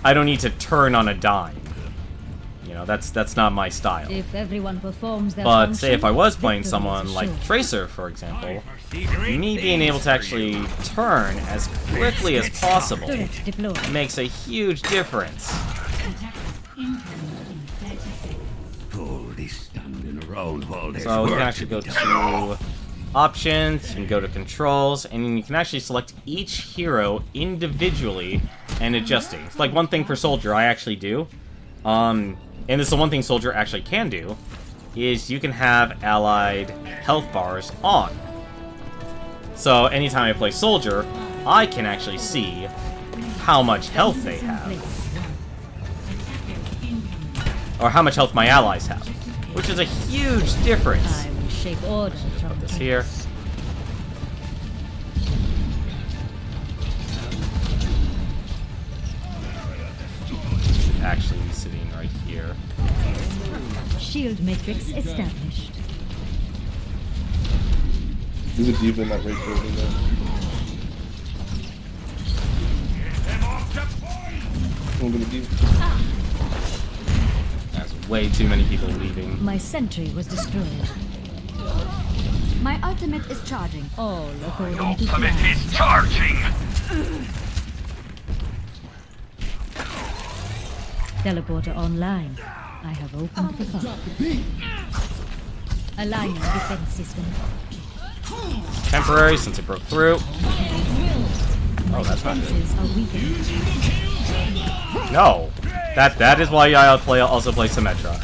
I don't need to turn on a dime. That's not my style. If everyone performs their But say if I was function, playing victory someone is like assured. Tracer, for example, me being able to actually turn as quickly as possible Turret deployed. makes a huge difference. So you can actually go to options, you can go to controls, and then you can actually select each hero individually and adjusting. It's like one thing for Soldier I actually do. And this is the one thing Soldier actually can do, is you can have allied health bars on. So anytime I play Soldier, I can actually see how much health they have. Or how much health my allies have. Which is a huge difference. I will shape order from Put this here. Should actually be sitting right here. Shield matrix established. There's a diva in that right over there. I'm gonna diva. There's way too many people leaving. My sentry was destroyed. My ultimate is charging. All according to Ultimate plan. is charging. Teleporter online. I have opened the fire. Aligning defense system. Temporary, since it broke through. Oh, that's not good. Defenses are weakened. No! That is why I also play Symmetra.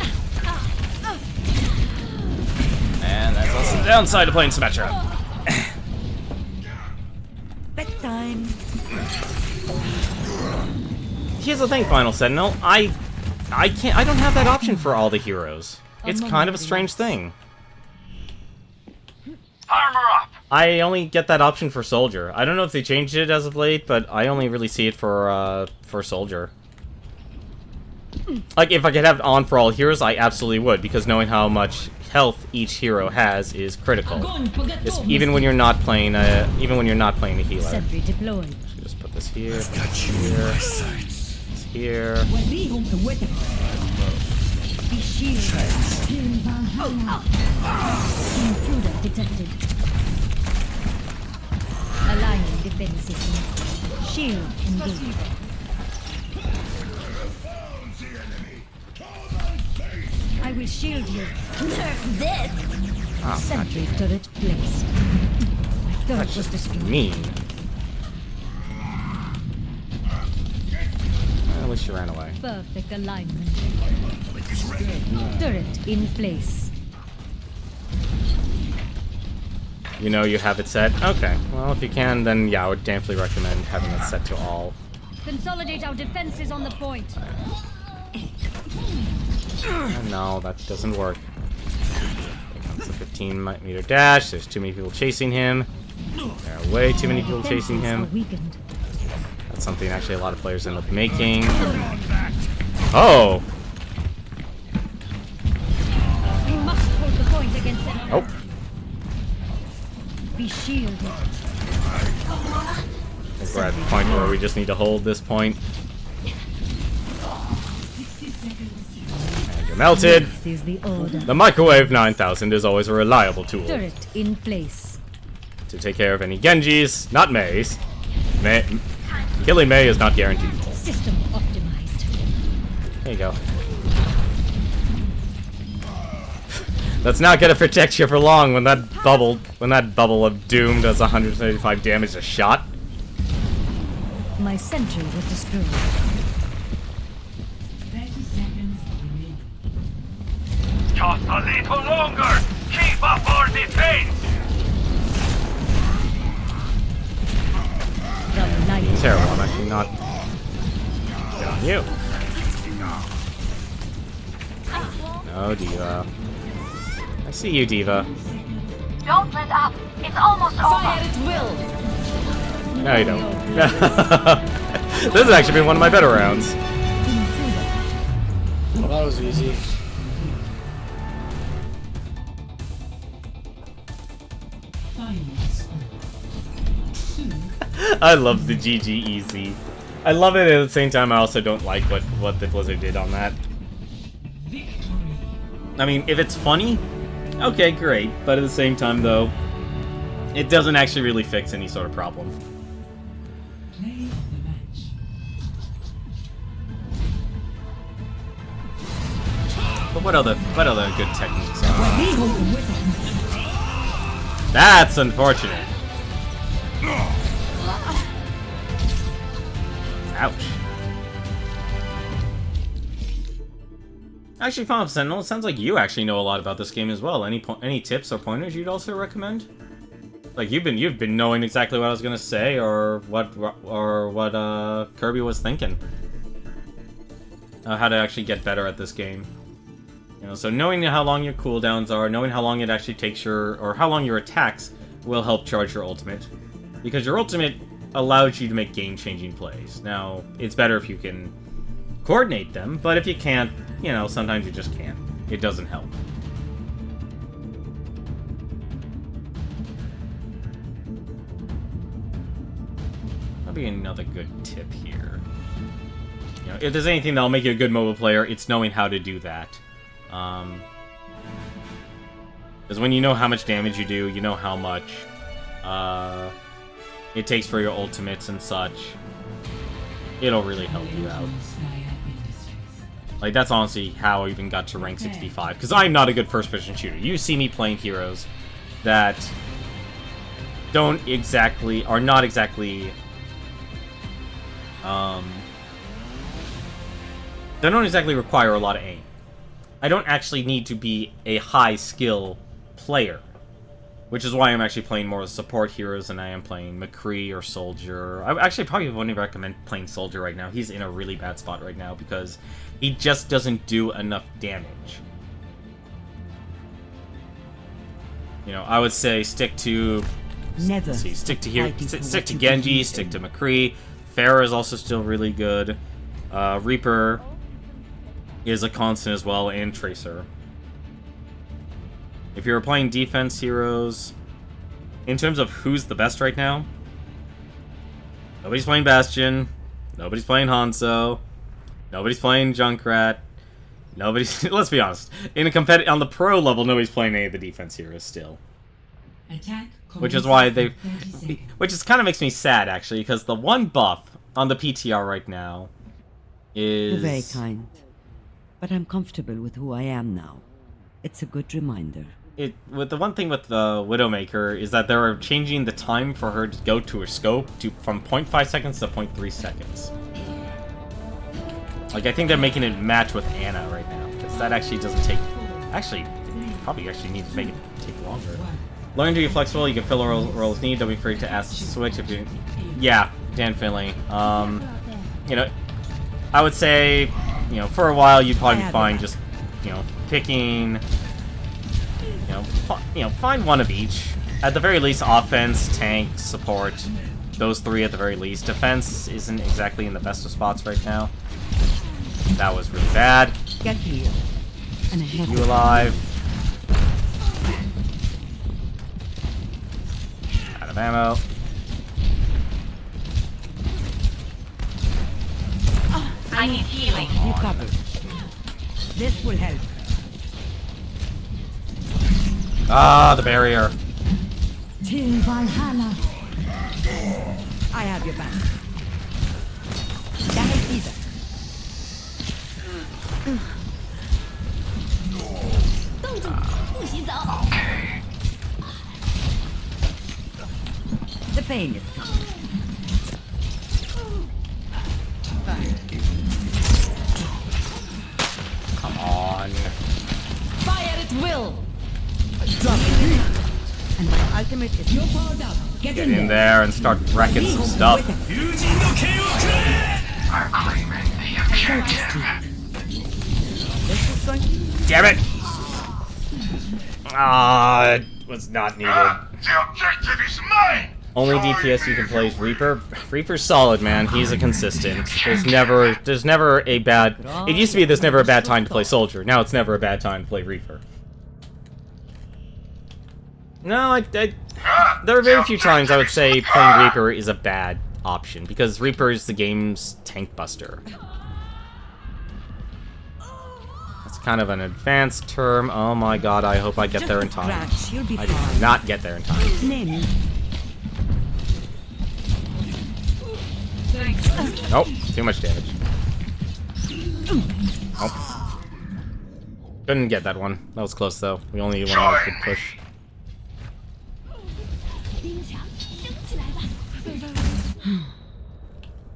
And that's also the downside of playing Symmetra. Bedtime. Here's the thing, Final Sentinel. I don't have that option for all the heroes. It's kind of a strange thing. Armor up. I only get that option for Soldier. I don't know if they changed it as of late, but I only really see it for Soldier. Like, if I could have it on for all heroes, I absolutely would, because knowing how much health each hero has is critical. Even when you're not playing a healer. Sentry deployed. Just put this here, here, here. Be shielded. Intruder detected. Aligning defense system. Shield engaged. I will shield you. Nerf this. Sentry turret placed. My turret was destroyed. Mean. At least she ran away. Perfect alignment. Turret in place. You know you have it set? Okay. Well, if you can, then yeah, I would definitely recommend having it set to all. Consolidate our defenses on the point. No, that doesn't work. It's a 15-meter dash. There's too many people chasing him. There are way too many people chasing him. That's something actually a lot of players end up making. Oh! We must hold the point against them. Oh. Be shielded. I think we're at the point where we just need to hold this point. And you're melted. This is the order. The Microwave 9000 is always a reliable tool Turret in place. to take care of any Genjis, not Meis. Killing Mei is not guaranteed. System optimized. There you go. Let's not get to protect you for long when that bubble of doom does 175 damage a shot. My sentry was destroyed. 30 seconds remaining. Just a little longer! Keep up our defense! The light. Terrible, I'm actually not... Get on you. No, Diva. I see you, Diva. Don't let up. It's almost over. At will. No, you don't. This has actually been one of my better rounds. Well, that was easy. I love the GG easy. I love it at the same time. I also don't like what the Blizzard did on that. I mean, if it's funny, okay, great. But at the same time, though, it doesn't actually really fix any sort of problem. Play of the match. But what other good techniques are? That's unfortunate. Ouch. Actually, Final Sentinel, it sounds like you actually know a lot about this game as well. Any tips or pointers you'd also recommend? Like you've been knowing exactly what I was gonna say, or what Kirby was thinking. How to actually get better at this game. You know, so knowing how long your cooldowns are, knowing how long it actually takes or how long your attacks will help charge your ultimate, because your ultimate allows you to make game-changing plays. Now, it's better if you can coordinate them, but if you can't, you know, sometimes you just can't. It doesn't help. That'll be another good tip here. You know, if there's anything that'll make you a good mobile player, it's knowing how to do that. Because when you know how much damage you do, you know how much it takes for your ultimates and such, it'll really help you out. Like, that's honestly how I even got to rank 65, because I'm not a good first-person shooter. You see me playing heroes that are not exactly, they don't exactly require a lot of aim. I don't actually need to be a high-skill player, which is why I'm actually playing more support heroes than I am playing McCree or Soldier. I actually probably wouldn't recommend playing Soldier right now. He's in a really bad spot right now because he just doesn't do enough damage. You know, I would say stick to Genji, stick to McCree. Pharah is also still really good. Reaper is a constant as well, and Tracer. If you're playing defense heroes, in terms of who's the best right now, nobody's playing Bastion, nobody's playing Hanzo, nobody's playing Junkrat, nobody's, let's be honest, on the pro level, nobody's playing any of the defense heroes still. Attack. Which is why which is kind of makes me sad, actually, because the one buff on the PTR right now is... You're very kind. But I'm comfortable with who I am now. It's a good reminder. With the one thing with the Widowmaker is that they're changing the time for her to go to her scope from 0.5 seconds to 0.3 seconds. Like, I think they're making it match with Ana right now, because that actually doesn't take... Actually, probably actually need to make it take longer. Learn to be flexible, you can fill a role as need, don't be afraid to ask to switch if you... Yeah, Dan Finley. You know, I would say, you know, for a while you'd probably be fine just, you know, picking find one of each. At the very least, offense, tank, support. Those three at the very least. Defense isn't exactly in the best of spots right now. That was really bad. Get here. And ahead. You alive. Out of ammo. I need healing. You covered. This will help. Ah, the barrier. Till Valhalla. I have your back. Damage either. The pain is coming. Come on. Fire at will! Drop it. And my ultimate is You're powered up. Get Get in there and start wrecking some stuff. I'm claiming the objective. This is going to Damn it! Ah, it was not needed. The objective is mine! Only DPS you can play is Reaper. Reaper's solid, man. He's a consistent. There's never a bad... It used to be there's never a bad time to play Soldier. Now it's never a bad time to play Reaper. No, there are very few times I would say playing Reaper is a bad option, because Reaper is the game's tank buster. That's kind of an advanced term. Oh my god, I hope I get there in time. You'll be I did fine. not get there in time. Name me. Nope, too much damage. Nope. Couldn't get that one. That was close though. We only need one more good push.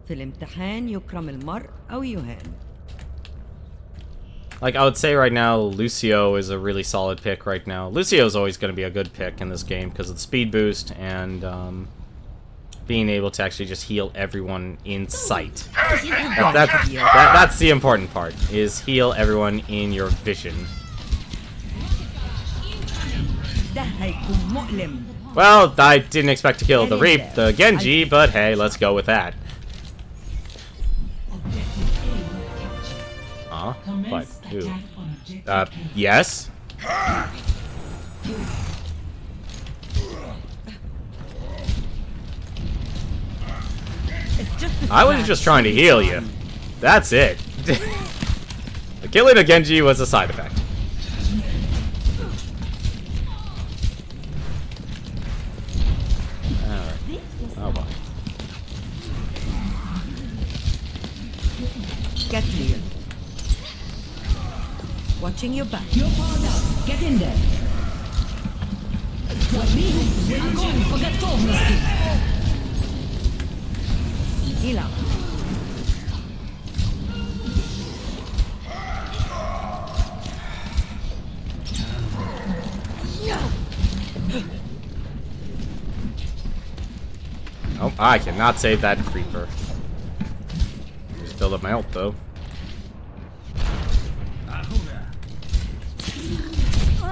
في الامتحان يكرم المرء أو يهان. Like, I would say right now, Lucio is a really solid pick right now. Lucio is always going to be a good pick in this game because of the speed boost and being able to actually just heal everyone in sight. That's the important part, is heal everyone in your vision. ده هيكون مؤلم. Well, I didn't expect to kill the Genji, but hey, let's go with that. What? Who? Yes? I was just trying to heal you. That's it. Killing a Genji was a side effect. Alright. Oh boy. Get clear. Watching your back. You're powered up. Get in there. I'm going for готовности. Heal up. Oh, I cannot save that creeper. Just build up my ult though.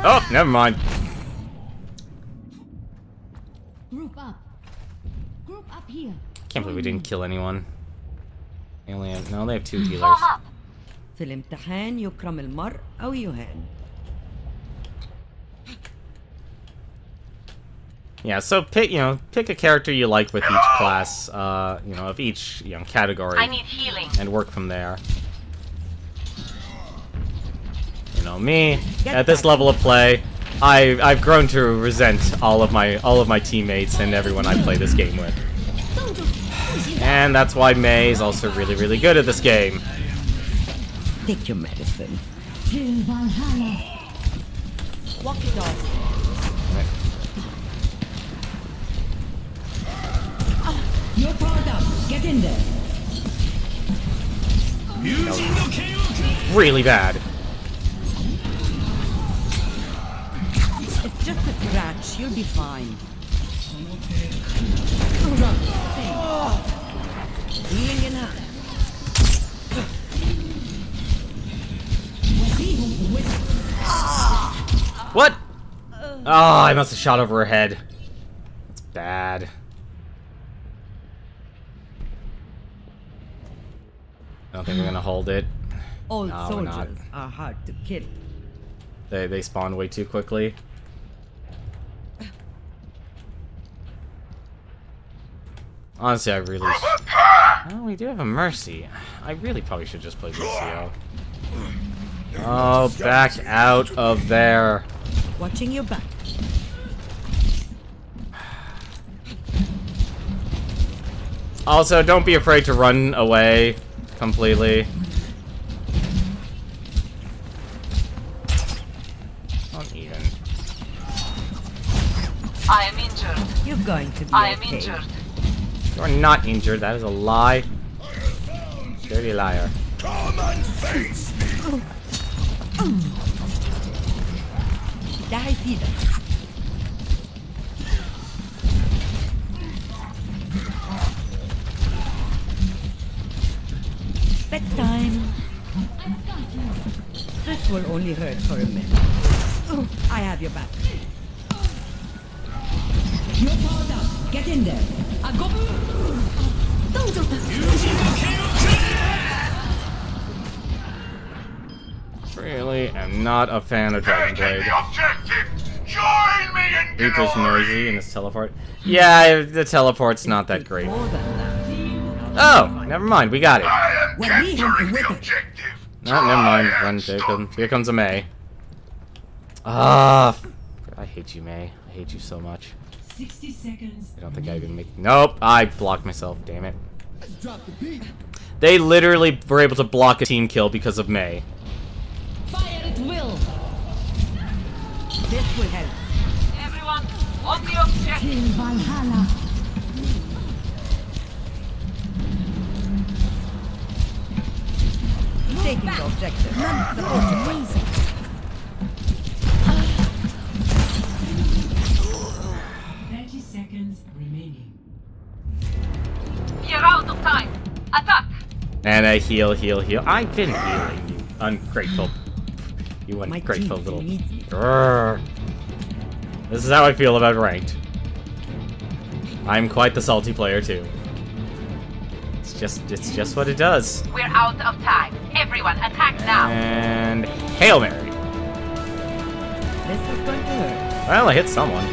Oh, never mind. Group up. Group up here. Can't believe we didn't kill anyone. They only have, no, they have 2 healers. Form up. في الامتحان يكرم المرء أو يهان. Yeah, so pick a character you like with each class, of each category, I need healing. and work from there. Me at this level of play, I've grown to resent all of my teammates and everyone I play this game with, and that's why Mei is also really, really good at this game. Take your medicine. Till Valhalla. Walk it off. You're powered up. Get in there. Really bad. It's just a scratch. You'll be fine. Healing enough. What? Oh, I must have shot over her head. That's bad. I don't think we're gonna hold it. Old No, we're not. soldiers are hard to kill. They spawn way too quickly. Honestly, I really... Oh, we do have a Mercy. I really probably should just play Lucio. Oh, back out of there. Watching your back. Also, don't be afraid to run away completely. Not even. I am injured. You're going to be I am okay. injured. You're not injured. That is a lie. Dirty liar. Come and face me. Die, Peter. Bedtime. This will only hurt for a minute. I have your back. You're powered up. Get in there. I go. Really am not a fan of Dragon Blade. The objective. Join me and get Reaper's over noisy it. in his teleport. Yeah, the teleport's not that great. More than that. Oh, never mind. We got it. I am Well, we have capturing the the weapon. objective. No, never mind. Try Run, and stop here comes a May. Ah, I hate you, May. I hate you so much. 60 seconds. I don't think I even make... Nope, I blocked myself, damn it. They literally were able to block a team kill because of May. Fire at will. This will help. Everyone, on the objective. In Valhalla. Taking the objective. Amazing. 30 seconds remaining. You're out of time. Attack. And I heal. I've been healing, you ungrateful... You My ungrateful team little... needs me. Grrr. This is how I feel about ranked. I'm quite the salty player, too. It's just what it does. We're out of time. Everyone, attack now. And... Hail Mary. This is going to hurt. Well, I hit someone.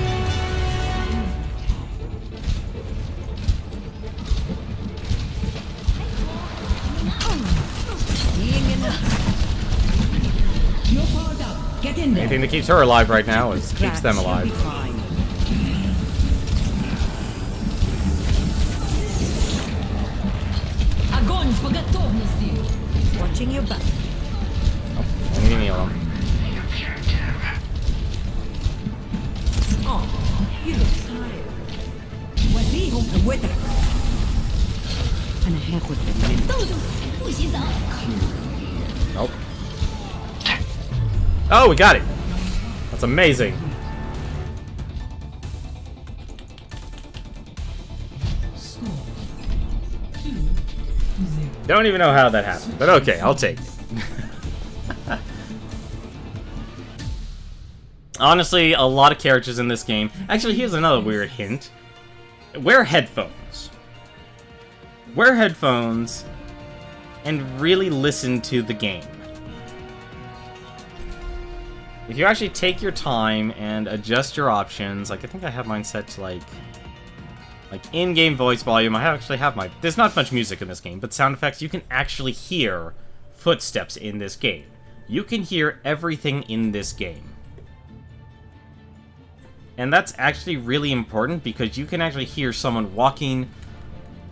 Being enough. You're powered up. Get in there. Anything that keeps her alive right now is keeps them You'll be alive. fine. Огонь по готовности. Watching your back. I need to heal him. Oh, you look tired. وديهم. With it. And a half with the minute. 动手，不洗澡。 Nope. Oh, we got it. That's amazing. Don't even know how that happened, but okay, I'll take it. Honestly, a lot of characters in this game... Actually, here's another weird hint. Wear headphones. Wear headphones and really listen to the game. If you actually take your time and adjust your options, like I think I have mine set to like in-game voice volume. I actually have my... There's not much music in this game, but sound effects, you can actually hear footsteps in this game. You can hear everything in this game. And that's actually really important because you can actually hear someone walking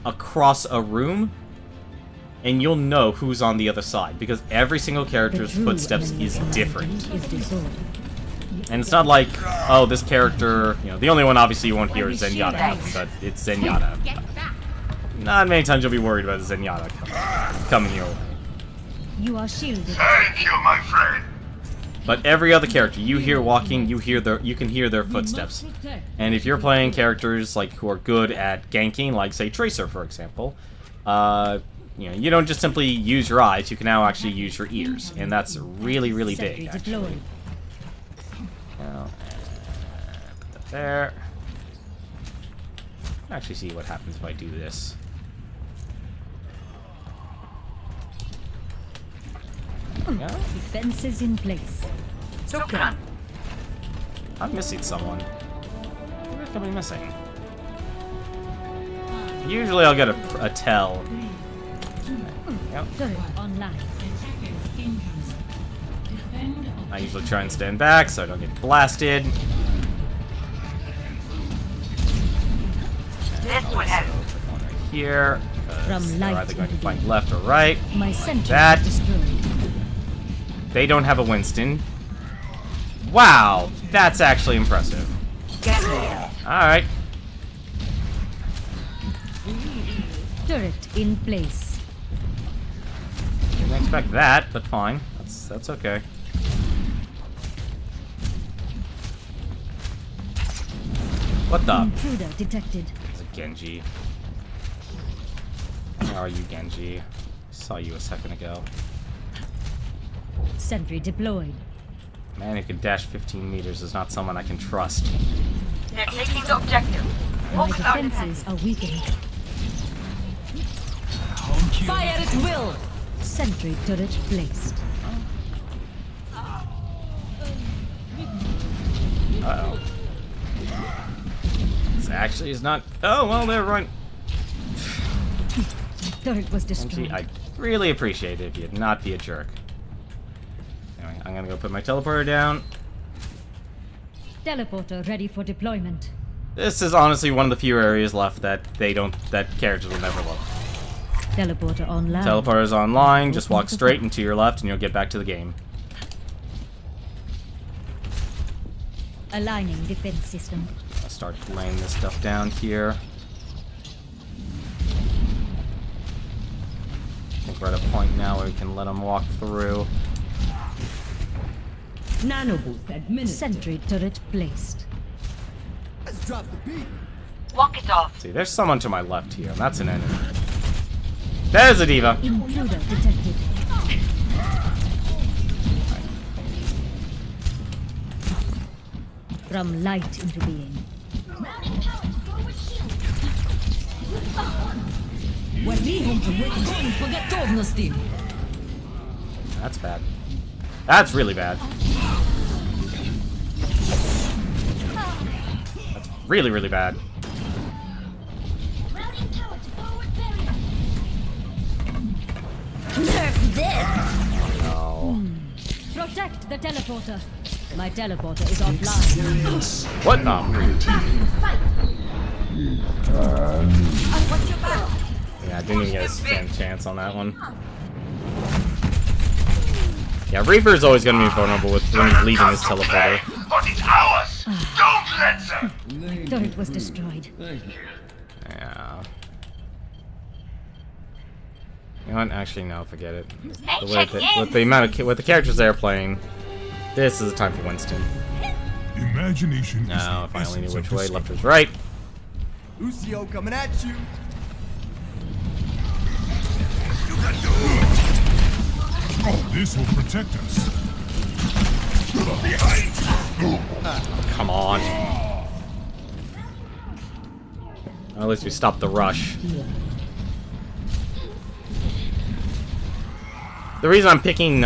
across a room and you'll know who's on the other side because every single character's footsteps is different. And it's not like, oh, this character, you know, the only one obviously you won't hear is Zenyatta, but it's Zenyatta. Not many times you'll be worried about Zenyatta coming your way. You are shielded. Thank you, my friend. But every other character you hear walking, you can hear their footsteps. And if you're playing characters like who are good at ganking, like say Tracer for example, you know, you don't just simply use your eyes, you can now actually use your ears, and that's really, really big, actually. Now, There. Actually see what happens if I do this. Yeah. Defenses in place. Shukran. I'm missing someone. Who could I be missing? Usually I'll get a tell. Yep. Turret online. I usually try and stand back so I don't get blasted. This will help. Put one right here. From They're light either going to into flank left or right. My sentry That- is destroyed. They don't have a Winston. Wow, that's actually impressive. Alright. Turret in place. Didn't expect that, but fine. That's okay. What the? Intruder detected. It's a Genji. Where are you, Genji? Saw you a second ago. Sentry deployed. Man who can dash 15 meters is not someone I can trust. They're taking the objective. My Focus on defenses are weakened. Fire at will! Sentry turret placed. Uh-oh. This actually is not... Oh, well, they're right. Turret was Genji, destroyed. I'd really appreciate it if you'd not be a jerk. Anyway, I'm gonna go put my teleporter down. Teleporter ready for deployment. This is honestly one of the few areas left that characters will never look. Teleporter online. Teleporter's online, just walk straight and to your left and you'll get back to the game. Aligning defense system. I'll start laying this stuff down here. I think we're at a point now where we can let them walk through. Nanoboost administered. Sentry turret placed. Walk it off. See, there's someone to my left here, and that's an enemy. There's a diva! Intruder detected. From light into being. That's bad. That's really bad. That's really, really bad. No. Protect the teleporter. My teleporter is offline. What the? Yeah, I didn't even get a stand chance on that one. Yeah, Reaper's always gonna be vulnerable with when he's leaving his teleporter. But it's ours. Don't let them. Turret was destroyed. Yeah. You know what? Actually, no, forget it. With the amount of with the characters they're playing, this is the time for Winston. Imagination Now, is if I only knew essence which of way, the left is right. Lucio coming at you. This will protect us. Come on. Well, at least we stopped the rush. The reason I'm picking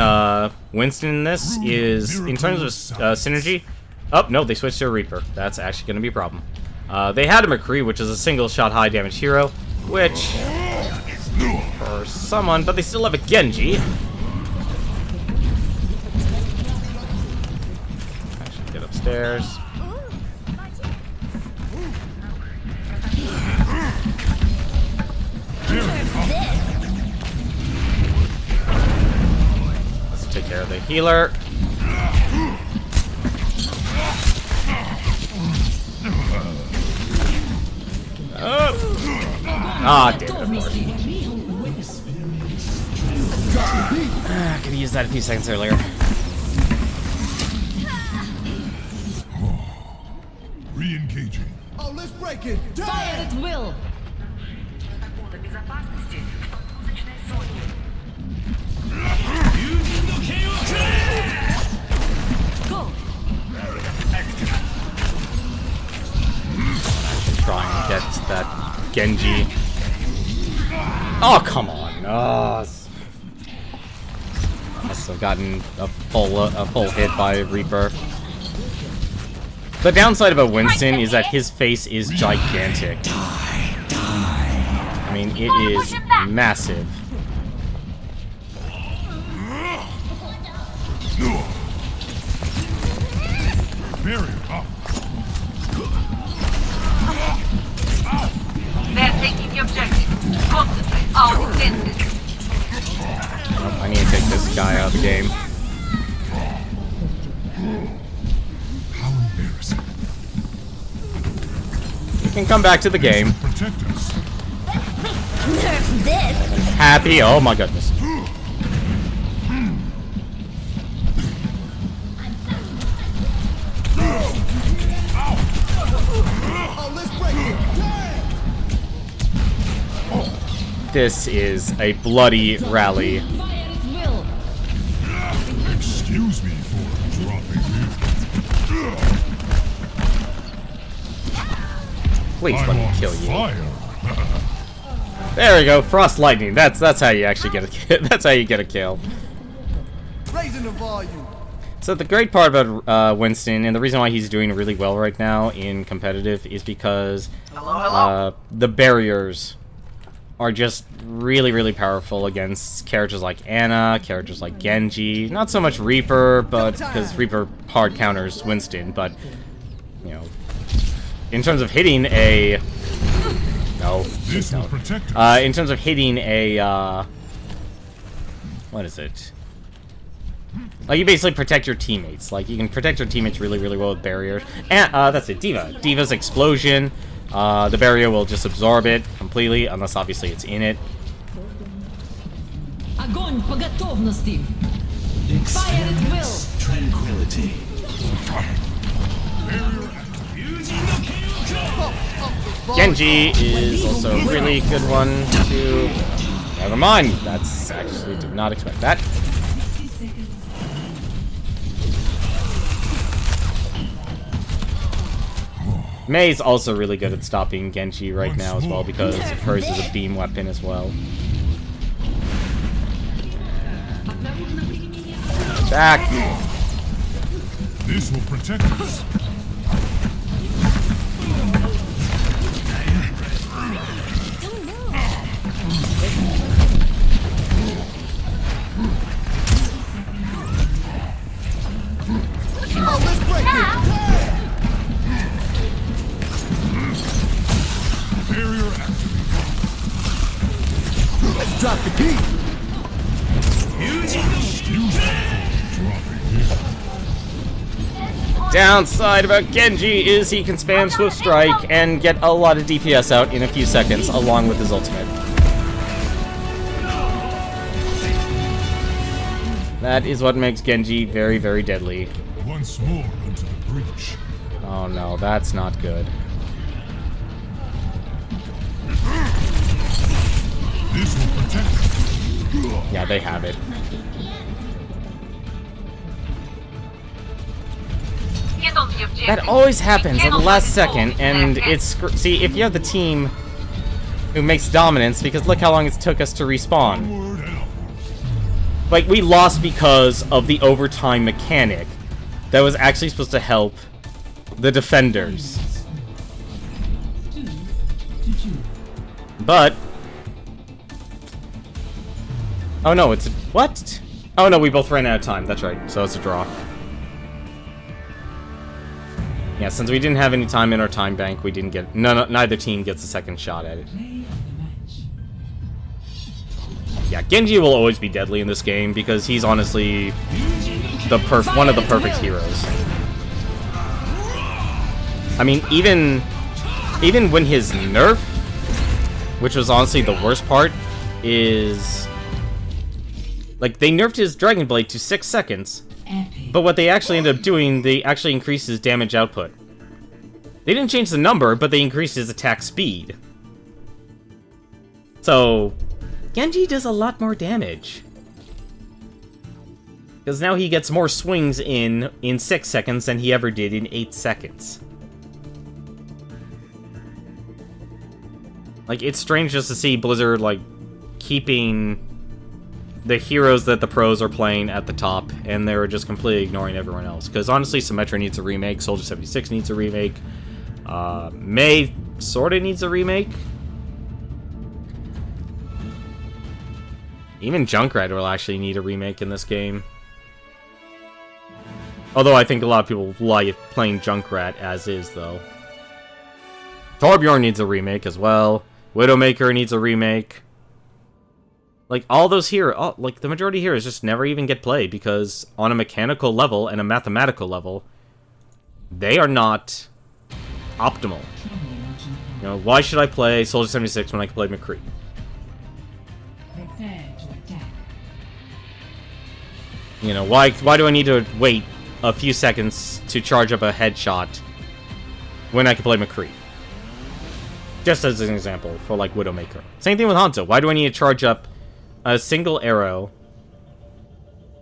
Winston in this is, in terms of synergy... Oh, no, they switched to a Reaper. That's actually going to be a problem. They had a McCree, which is a single-shot high-damage hero, which... for someone, but they still have a Genji. I should get upstairs. Let's take care of the healer. Ah, damn it, of course. I could have used that a few seconds earlier. Re-engaging. Oh, let's break it. Fire at will! Go. get that Genji. Oh, come on. Must have gotten a full hit by Reaper. The downside about Winston is that his face is gigantic. I mean, it is massive. Barrier up. They're taking the objective. Concentrate. I'll defend it. Oh, I need to take this guy out of the game. How embarrassing. You can come back to the game. Protect us. Happy. Oh my goodness. Oh, let's break it. This is a bloody rally. Excuse me for dropping in. Please I'm let me on kill you. fire. There we go. Frost lightning. That's how you actually get a that's how you get a kill. Raising the volume. So the great part about Winston, and the reason why he's doing really well right now in competitive, is because the barriers are just really, really powerful against characters like Ana, characters like Genji. Not so much Reaper, but because Reaper hard counters Winston. But you know, in terms of hitting a This will protect us. in terms of hitting a what is it? Like, you basically protect your teammates. Like, you can protect your teammates really, really well with barriers. And, that's it, D.Va. D.Va's explosion. The barrier will just absorb it completely, unless obviously it's in it. Огонь по готовности. Fire at will. Tranquility. Genji is also a really good one to... Never mind. That's actually... did not expect that. Mei's also really good at stopping Genji right now as well, because hers is a beam weapon as well. Back! This will protect us. Oh, let's break it. Barrier activated. Let's drop the beat. Excuse me for dropping in. Downside about Genji is he can spam Swift Strike and get a lot of DPS out in a few seconds, along with his ultimate. That is what makes Genji very, very deadly. Once more into the breach. Oh no, that's not good. This will protect us. Yeah, they have it. Get on the objective. That always happens at the last second, and it's... See, if you have the team who makes dominance, because look how long it took us to respawn. Onward and upward. Like, we lost because of the overtime mechanic that was actually supposed to help the defenders. But... Oh no, it's... What? Oh no, we both ran out of time. That's right. So it's a draw. Yeah, since we didn't have any time in our time bank, we didn't get... neither team gets a second shot at it. Yeah, Genji will always be deadly in this game because he's honestly one of the perfect heroes. I mean, even when his nerf, which was honestly the worst part, is like they nerfed his Dragon Blade to 6 seconds, but what they actually ended up doing, they actually increased his damage output. They didn't change the number, but they increased his attack speed. So Genji does a lot more damage. Because now he gets more swings in 6 seconds than he ever did in 8 seconds. Like, it's strange just to see Blizzard, like, keeping the heroes that the pros are playing at the top, and they're just completely ignoring everyone else. Because, honestly, Symmetra needs a remake, Soldier 76 needs a remake, Mei sorta needs a remake. Even Junkrat will actually need a remake in this game. Although I think a lot of people like playing Junkrat as is, though. Torbjorn needs a remake as well. Widowmaker needs a remake. Like, all those heroes, like, the majority of heroes just never even get played because on a mechanical level and a mathematical level, they are not optimal. You know, why should I play Soldier 76 when I can play McCree? Prepare to attack. You know, why do I need to wait a few seconds to charge up a headshot when I can play McCree? Just as an example for, like, Widowmaker. Same thing with Hanzo. Why do I need to charge up a single arrow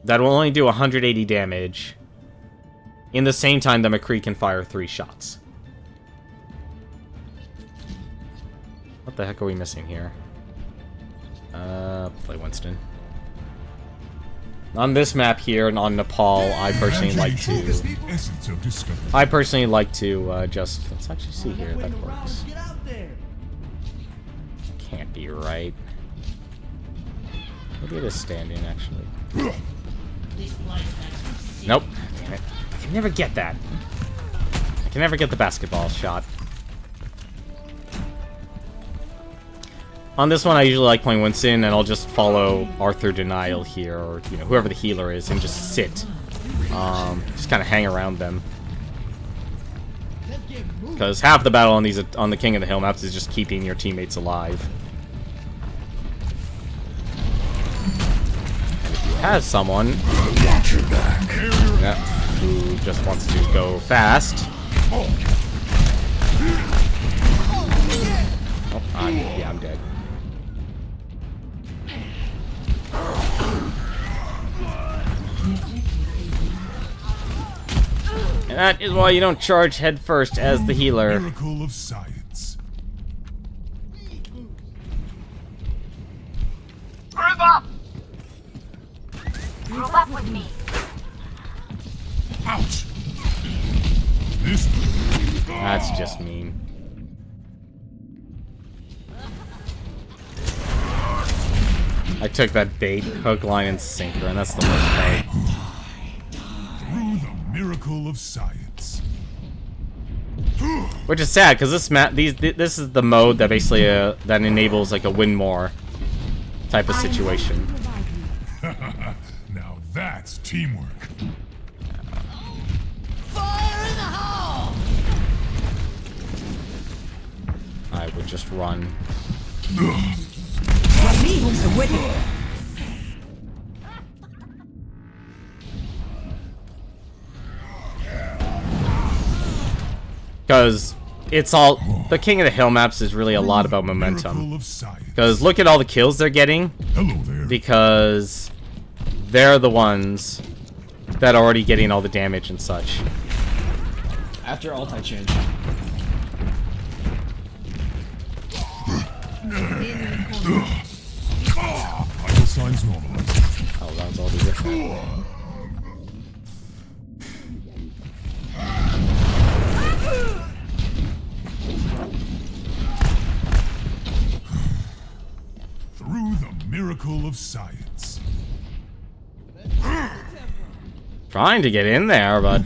that will only do 180 damage in the same time that McCree can fire 3 shots? What the heck are we missing here? Play Winston. On this map here and on Nepal, I personally like to just, let's actually see here, that works. Can't be right. Maybe it is standing, actually. Nope. Damn it. I can never get that. I can never get the basketball shot. On this one, I usually like playing Winston, and I'll just follow Arthur Denial here, or, you know, whoever the healer is, and just sit. Just kind of hang around them. Because half the battle on the King of the Hill maps is just keeping your teammates alive. And if you have someone who just wants to go fast... Oh, I'm dead. And that is why you don't charge head first as the healer. Miracle of science. Group up! Group up with me. Ouch. This. That's just mean. I took that bait, hook, line, and sinker, and that's the worst part. Through the miracle of science. Which is sad, because this map, this is the mode that basically that enables like a win more type of situation. Now that's teamwork. Fire in the hole! I would just run. Because it's all... The King of the Hill maps is really a lot about momentum. Because look at all the kills they're getting. Hello there. Because they're the ones that are already getting all the damage and such. After ult I change. Vital signs normalized. Oh, that was already different. Through the miracle of science. Trying to get in there, but...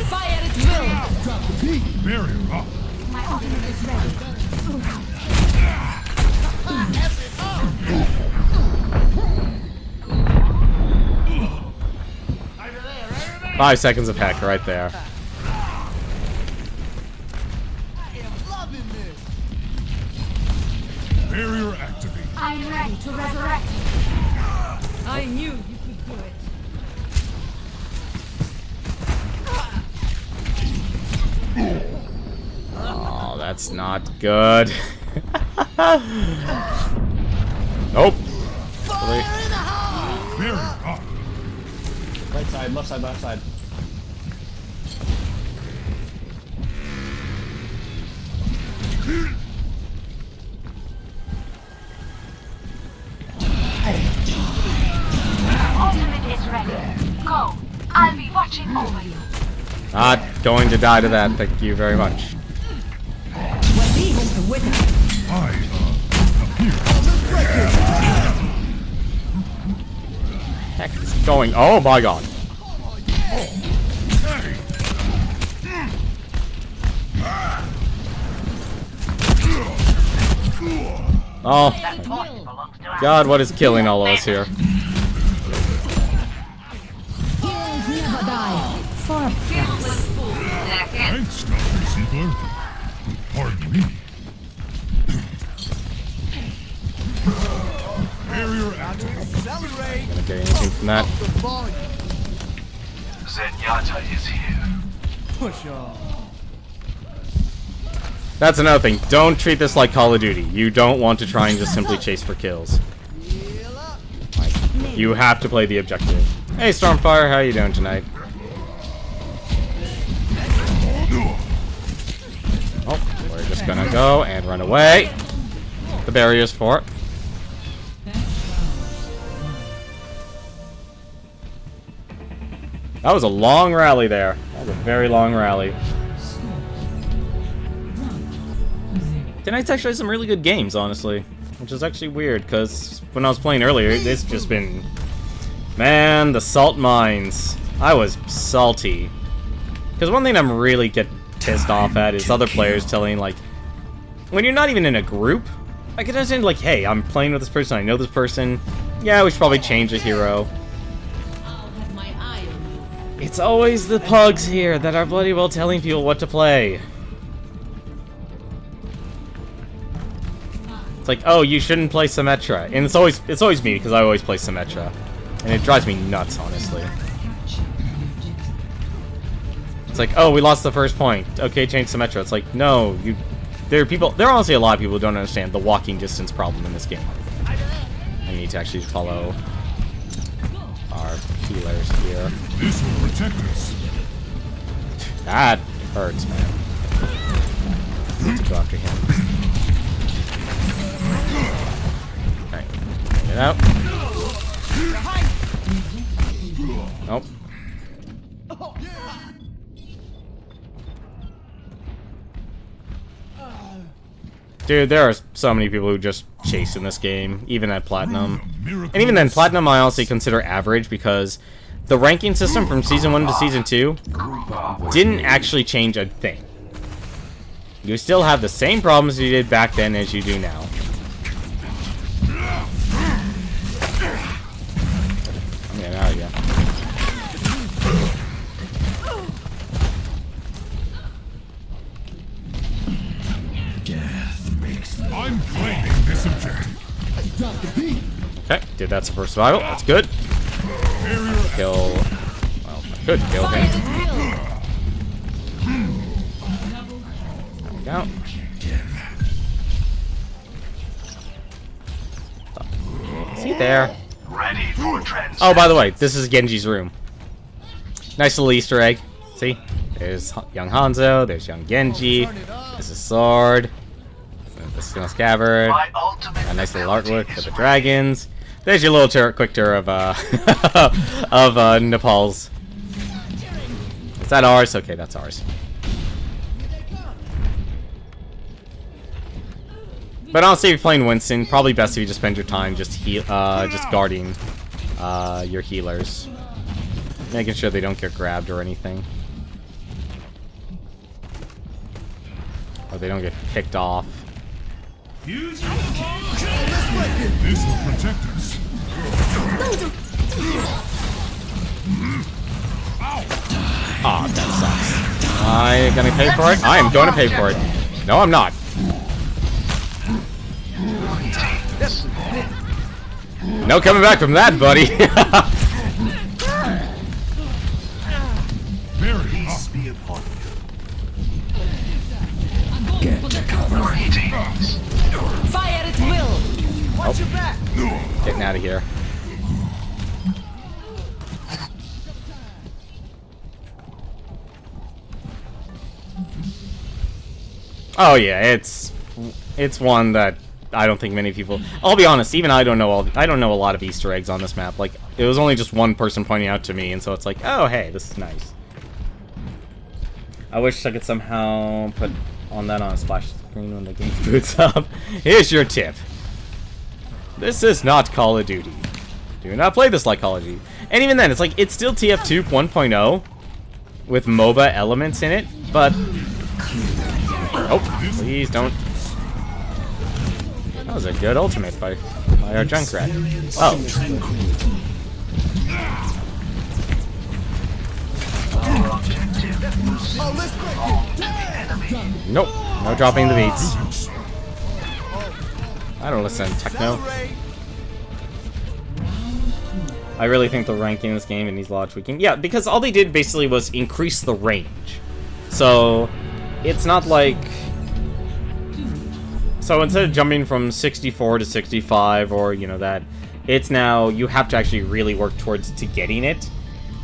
Fire at will! Drop the beat! Barrier up. My ultimate is ready. 5 seconds of heck right there. I am loving this! Barrier activate. I'm ready to resurrect. I knew you could do it. Oh, that's not good. Nope. Fire in the hole! Barrier up. Right side, left side, left side. Ultimate is ready. Go. I'll be watching over you. Not going to die to that, thank you very much. Heck is going? Oh my god. Oh god, what is killing all of us here? Heroes never die. For a price. Thanks, Dr. Ziegler. Pardon me. Barrier active. Accelerate. Gonna get anything from that. The volume. Zenyatta is here. Push on. That's another thing. Don't treat this like Call of Duty. You don't want to try and just simply chase for kills. Heal up. Like, you have to play the objective. Hey, Stormfire, how you doing tonight? Oh, we're just gonna go and run away. The barrier's for it. That was a long rally there. That was a very long rally. Tonight's actually some really good games, honestly. Which is actually weird, because when I was playing earlier, it's just been... Man, the salt mines. I was salty. Because one thing I'm really get pissed off at is other players telling, like... When you're not even in a group, I can understand, like, hey, I'm playing with this person, I know this person. Yeah, we should probably change the hero. It's always the pugs here that are bloody well telling people what to play. It's like, oh, you shouldn't play Symmetra. And it's always me, because I always play Symmetra. And it drives me nuts, honestly. It's like, oh, we lost the first point. Okay, change Symmetra. It's like, no, there are honestly a lot of people who don't understand the walking distance problem in this game. I need to actually follow our healers here. This will protect us. That hurts, man. Let's go after him. Alright, get out. Nope. Dude, there are so many people who just chase in this game, even at Platinum. And even then, Platinum I honestly consider average because the ranking system from Season 1 to Season 2 didn't actually change a thing. You still have the same problems you did back then as you do now. I'm getting out of here. I'm claiming this objective. Okay, did that for survival. That's good. Kill. Well, I could kill him. There we go. Is he there? Ready for transaction. Oh, by the way, this is Genji's room. Nice little Easter egg. See? There's young Hanzo, there's young Genji, there's a sword, the steel scabbard, a nice little artwork for the dragons. There's your little quick tour of Nepal's. Is that ours? Okay, that's ours. But honestly, if you're playing Winston, probably best if you just spend your time just guarding your healers, making sure they don't get grabbed or anything, or they don't get picked off. This will protect us. Ah, that sucks. Am I gonna pay for it? I am going to pay for it. No, I'm not. No coming back from that, buddy. Peace be upon you. Get to cover. Fire at will. Watch your back. Getting out of here. Oh yeah, it's it's one that I don't think many people. I'll be honest, even I don't know a lot of Easter eggs on this map. Like, it was only just one person pointing out to me, and so it's like, oh hey, this is nice. I wish I could somehow put on that on a splash screen when the game boots up. Here's your tip. This is not Call of Duty. Do not play this like Call of Duty. And even then, it's like, it's still TF2 1.0 with MOBA elements in it, but... Oh, please don't. That was a good ultimate by our Junkrat. Oh. Nope, no dropping the beats. I don't listen to techno. I really think the ranking in this game needs a lot of tweaking. Yeah, because all they did basically was increase the range. So, it's not like... So instead of jumping from 64 to 65 or, you know, that, it's now you have to actually really work towards to getting it.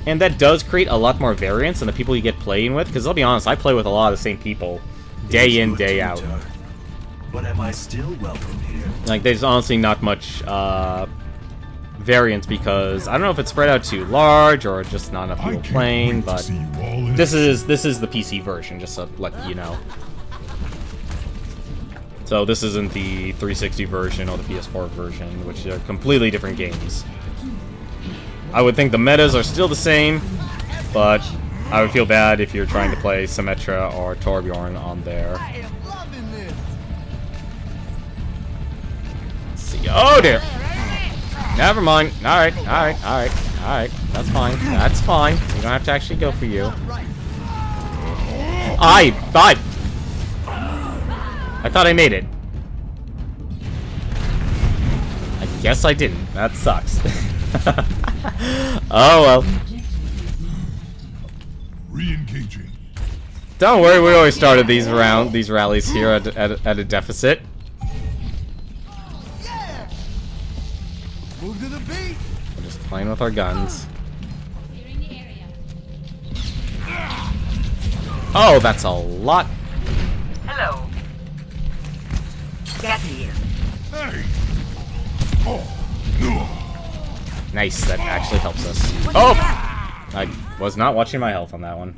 And that does create a lot more variance in the people you get playing with, because I'll be honest, I play with a lot of the same people day in, day out. But am I still welcome here? Like, there's honestly not much variance, because I don't know if it's spread out too large or just not enough people playing, but this is the PC version, just to let you know. So this isn't the 360 version or the PS4 version, which are completely different games. I would think the metas are still the same, but I would feel bad if you're trying to play Symmetra or Torbjorn on there. Let's see. Oh dear! Never mind. Alright. That's fine. That's fine. You don't have to actually go for you. I thought I made it. I guess I didn't. That sucks. Oh well. Re-engaging. Don't worry, we always started these rallies here at a deficit. Move to the beat. We're just playing with our guns. Oh, that's a lot. Hello. Get here. Hey. Oh. No. Nice, that actually helps us. Oh! I was not watching my health on that one.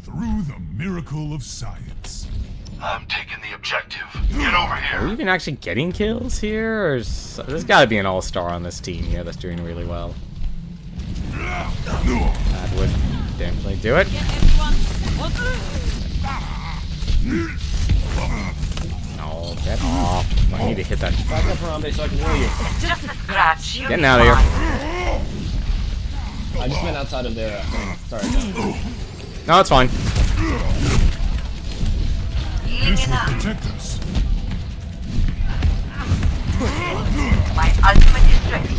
Through the miracle of science. I'm taking the objective. Get over Are we here. even actually getting kills here? Or is, there's got to be an all-star on this team here that's doing really well. That would definitely do it. No, get off. I need to hit that. Back up, Harambe, so I can heal you. It's just a scratch. Getting out of here. I just went outside of their thing. Sorry, No, it's fine. This will protect us. My ultimate is ready.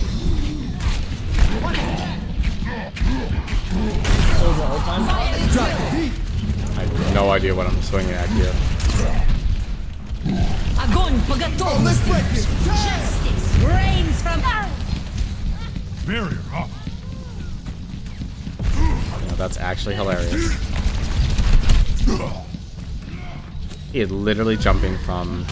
Soldier, hold time. I have no idea what I'm swinging at here. Огонь по готовности. Justice reigns from... Barrier up. You know, that's actually hilarious. He is literally jumping from...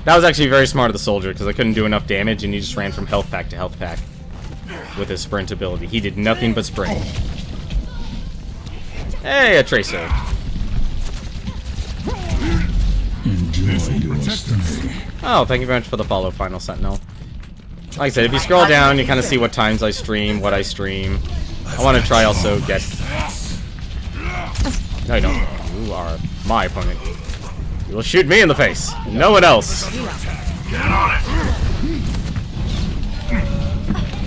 That was actually very smart of the soldier, because I couldn't do enough damage, and he just ran from health pack to health pack with his sprint ability. He did nothing but sprint. Hey, a tracer. This will protect us. Oh, thank you very much for the follow, Final Sentinel. Like I said, if you scroll down, you kind of see what times I stream, what I stream. I want to try also get... No, you don't. You are my opponent. You will shoot me in the face. No one else.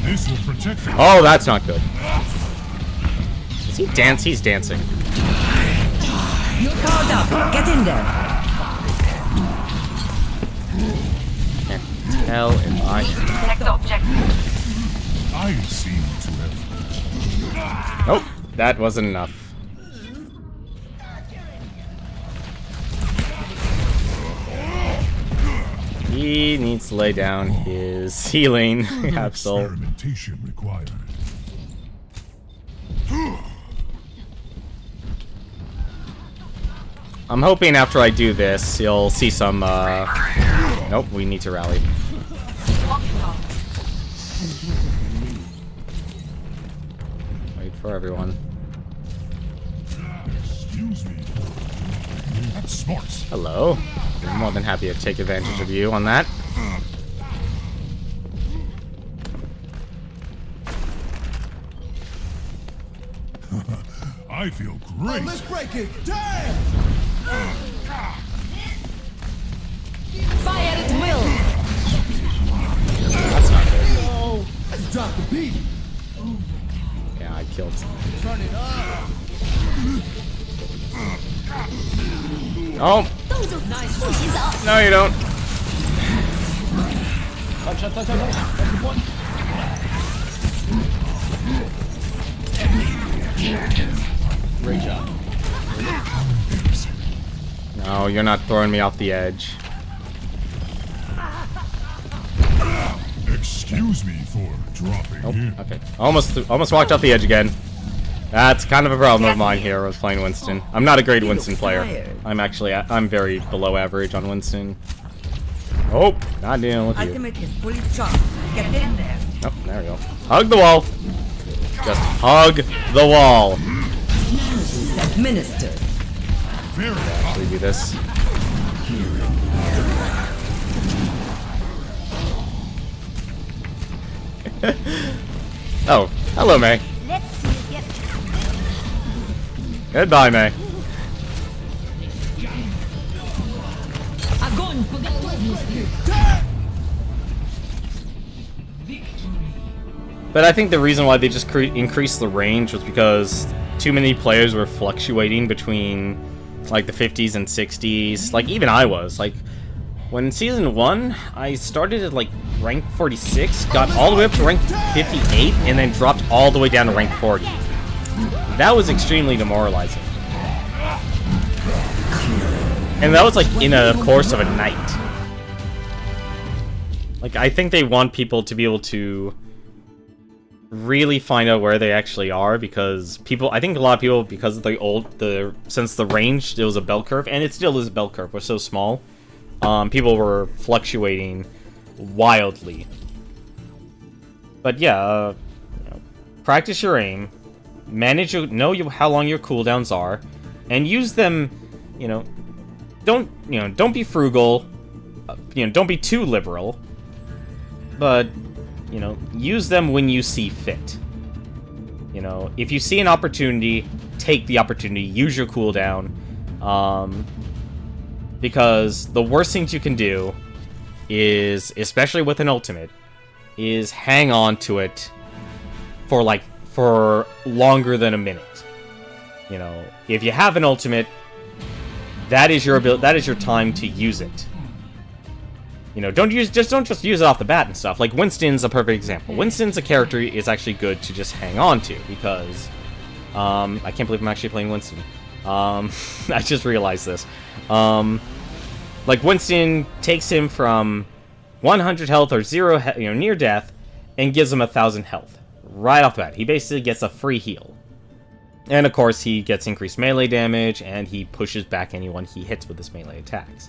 This will protect us. Oh, that's not good. Does he dance? He's dancing. You're powered up. Get in there. Can't tell if I... Protect the objective. I seem to have. Nope, that wasn't enough. he needs to lay down his healing capsule. Experimentation required. I'm hoping after I do this, you'll see some, Nope, we need to rally. Wait for everyone. Excuse me. That's smart. Hello. I'm more than happy to take advantage of you on that. I feel great. Let's break it. Damn! Fire at will. That's not good. Oh, let's drop the beat. Yeah, I killed someone. Turn it up. Oh! No, you don't. Touch. That's the point. Great job. No, you're not throwing me off the edge. Excuse me for dropping in. Okay. Almost walked off the edge again. That's kind of a problem of mine here. I was playing Winston. I'm not a great Winston player. I'm very below average on Winston. Oh, not dealing with you. Ultimate is fully charged. Get in there. Oh, there we go. Hug the wall. Just hug the wall. Administered. Actually do this. Oh, hello, May. Let's see you get Goodbye, May. Огонь по готовности. But I think the reason why they just increased the range was because too many players were fluctuating between like the 50s and 60s. Like even I was like, when season 1, I started at like rank 46, got all the way up to rank 58, and then dropped all the way down to rank 40. That was extremely demoralizing. And that was like in a course of a night. Like I think they want people to be able to really find out where they actually are, because I think a lot of people, because of since the range, it was a bell curve, and it still is a bell curve, we're so small, people were fluctuating wildly. But yeah, practice your aim, know how long your cooldowns are, and use them, don't be frugal, don't be too liberal, but use them when you see fit. If you see an opportunity, take the opportunity, use your cooldown, because the worst things you can do is, especially with an ultimate, is hang on to it for longer than a minute. If you have an ultimate, that is your time to use it. Don't just use it off the bat and stuff. Like Winston's a perfect example. Winston's a character is actually good to just hang on to, because I can't believe I'm actually playing Winston. I just realized this. Like Winston takes him from 100 health or 0 near death, and gives him 1,000 health right off the bat. He basically gets a free heal. And of course he gets increased melee damage, and he pushes back anyone he hits with his melee attacks.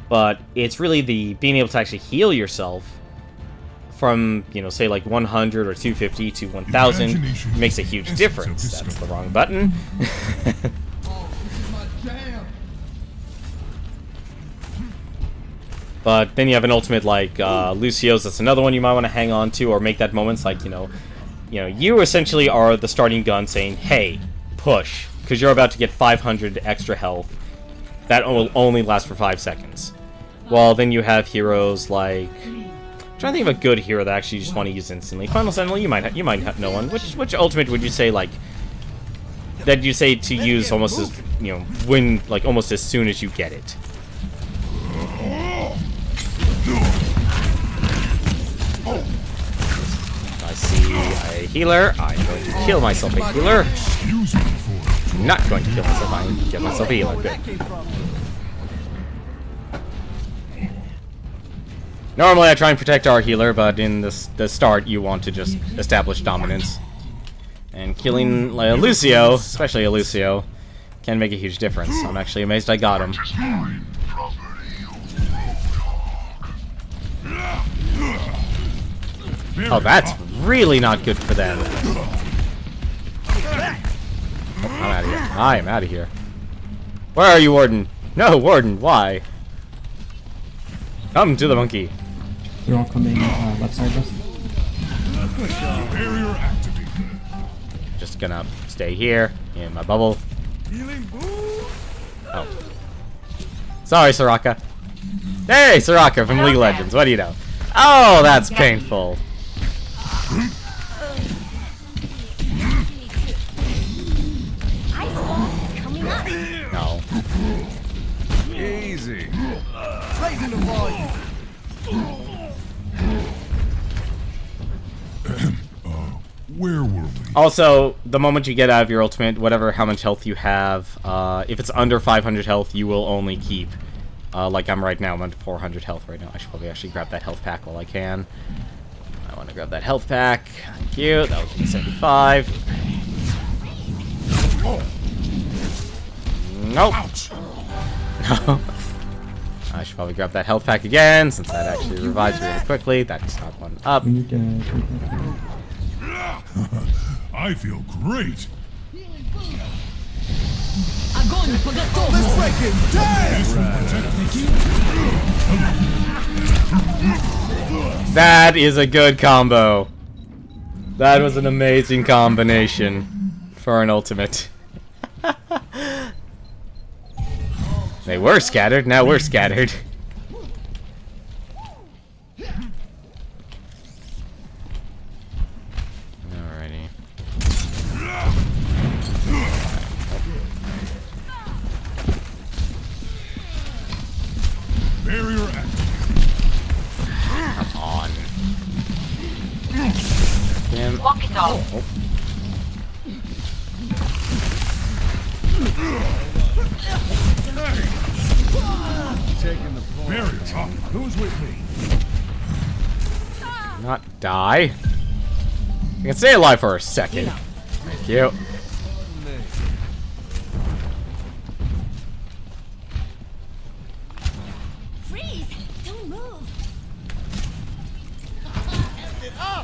But it's really being able to actually heal yourself from, say like 100 or 250 to 1,000 makes a huge difference. That's the wrong button. But then you have an ultimate like Lucio's. That's another one you might want to hang on to, or make that moments like, you essentially are the starting gun saying, hey, push, because you're about to get 500 extra health. That will only last for 5 seconds. Well, then you have heroes like... I'm trying to think of a good hero that actually you just want to use instantly. Final Sentinel, you might have no one. Which ultimate would you say, like... that you say to use almost as, when, like, almost as soon as you get it? I see a healer. I'm going to kill myself a healer. I'm not going to kill myself. I'm going to kill myself a healer. Good. Normally I try and protect our healer, but in the start you want to just establish dominance. And killing Lucio, especially a Lucio, can make a huge difference. I'm actually amazed I got him. Oh, that's really not good for them. I'm out of here. I am out of here. Where are you, Warden? No, Warden, why? Come to the monkey. They're all coming left side of us. Barrier activated. Just gonna stay here in my bubble. Oh. Sorry, Soraka. Hey, Soraka from League of Legends. What do you know? Oh, that's painful. No. Easy. Where were we? Also, the moment you get out of your ultimate, whatever how much health you have, if it's under 500 health, you will only keep. Like I'm right now, I'm under 400 health right now. I should probably actually grab that health pack while I can. I want to grab that health pack. Thank you. That was 75. Nope. No. I should probably grab that health pack again, since that actually revives me really quickly. That's not one up. We need to I feel great. That is a good combo. That was an amazing combination for an ultimate. They were scattered, now we're scattered. Alrighty. Barrier activated. Come on. Damn. Walk it off. Oh. Barrier up. Who's with me? Not die. I can stay alive for a second. Thank you. Freeze! Don't move.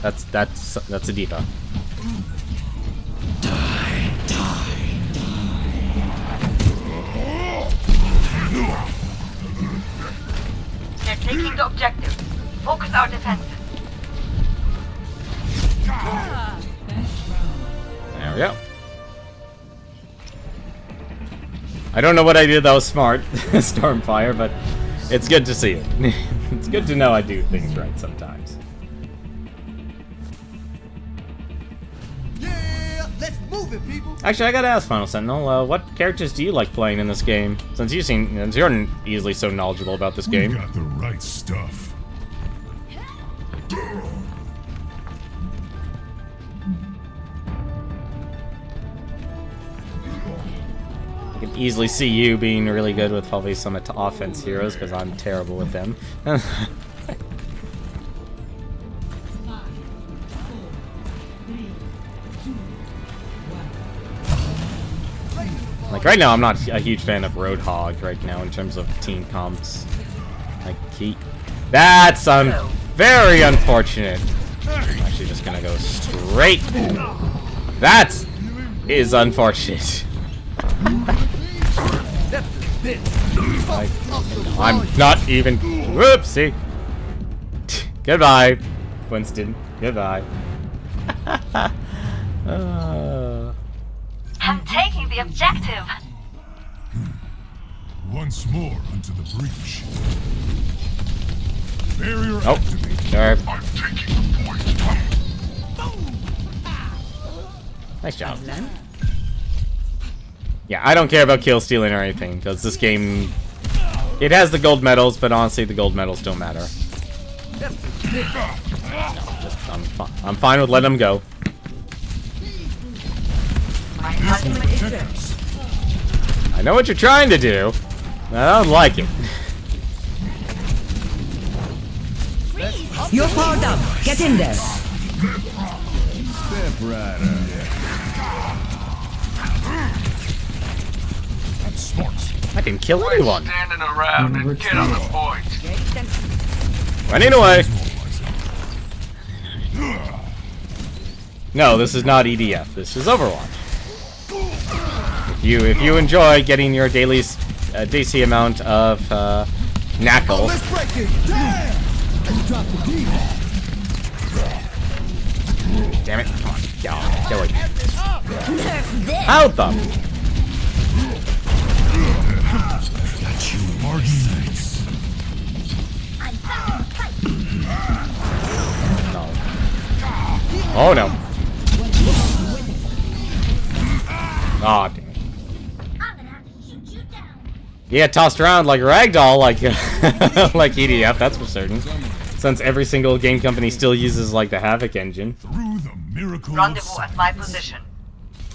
That's a diva. They're taking the objective. Focus our defenses. There we go. I don't know what I did that was smart, Stormfire, but it's good to see it. It's good to know I do things right sometimes. Yeah, let's move it, people. Actually, I gotta ask Final Sentinel, what characters do you like playing in this game? Since you're easily so knowledgeable about this game. We got the right stuff. I can easily see you being really good with probably some offense heroes, because I'm terrible with them. Like, right now, I'm not a huge fan of Roadhog right now in terms of team comps. Like, that's very unfortunate. I'm actually just gonna go straight. That is unfortunate. I'm not even. Whoopsie. Goodbye, Winston. Goodbye. I'm taking the objective. Once more into the breach. Barrier Oh, activated. there. I'm taking the point. Nice job. Yeah, I don't care about kill stealing or anything, because this game, it has the gold medals, but honestly, the gold medals don't matter. No, I'm fine with letting them go. I know what you're trying to do, but I don't like it. You're powered up. Get in there. Step right up. That's smart. I didn't kill anyone. Standing around and get on the point. Running away. No, this is not EDF. This is Overwatch. If you enjoy getting your daily DC amount of knackle. Let's break it. Damn! Let's drop the beat. Damn it! Come on, get away. Out them. Got you, Marty. No. Oh no. Aw, damn it. Yeah, tossed around like a ragdoll, like like EDF, that's for certain. Since every single game company still uses like the Havoc engine. Through the miracle Rendezvous at my position.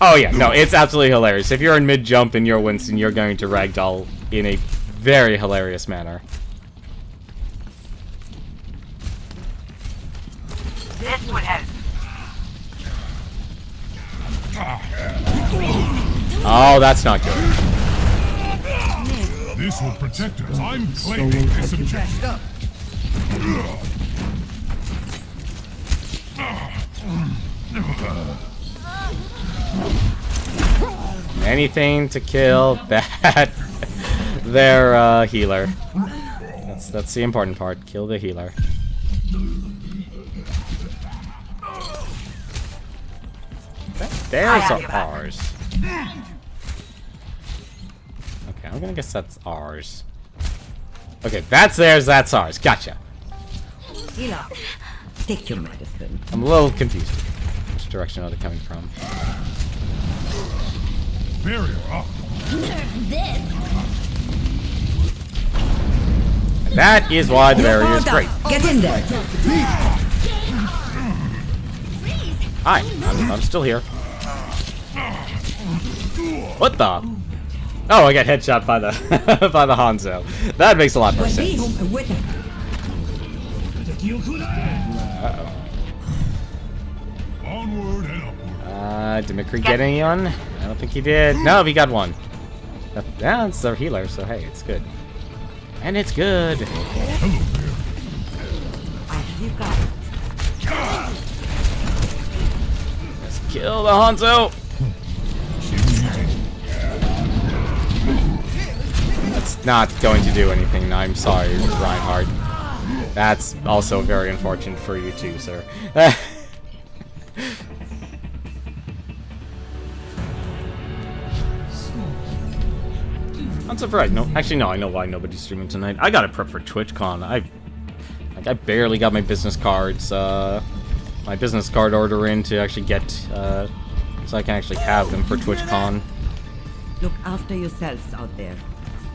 Oh yeah, no, it's absolutely hilarious. If you're in mid-jump and you're Winston, you're going to ragdoll in a very hilarious manner. This would help. Oh, that's not good. This will protect us. I'm claiming this objective. Anything to kill that their healer. That's the important part. Kill the healer. There's ours. Okay, I'm gonna guess that's ours. Okay, that's theirs, that's ours. Gotcha. Take your medicine. I'm a little confused. Which direction are they coming from? Barrier up. And that is why the barrier is great. Get in there. Hi, I'm still here. What the? Oh, I got headshot by the by the Hanzo. That makes a lot more sense. Uh-oh. Onward and upward. Did McCree get anyone? I don't think he did. No, he got one. Yeah, it's their healer, so hey, it's good. And it's good. Hello You got it. Let's kill the Hanzo. That's not going to do anything. I'm sorry, Reinhardt. That's also very unfortunate for you too, sir. I'm surprised. No, actually, no. I know why nobody's streaming tonight. I got to prep for TwitchCon. I barely got my business cards. My business card order in to actually get, so I can actually have them for TwitchCon. Look after yourselves out there.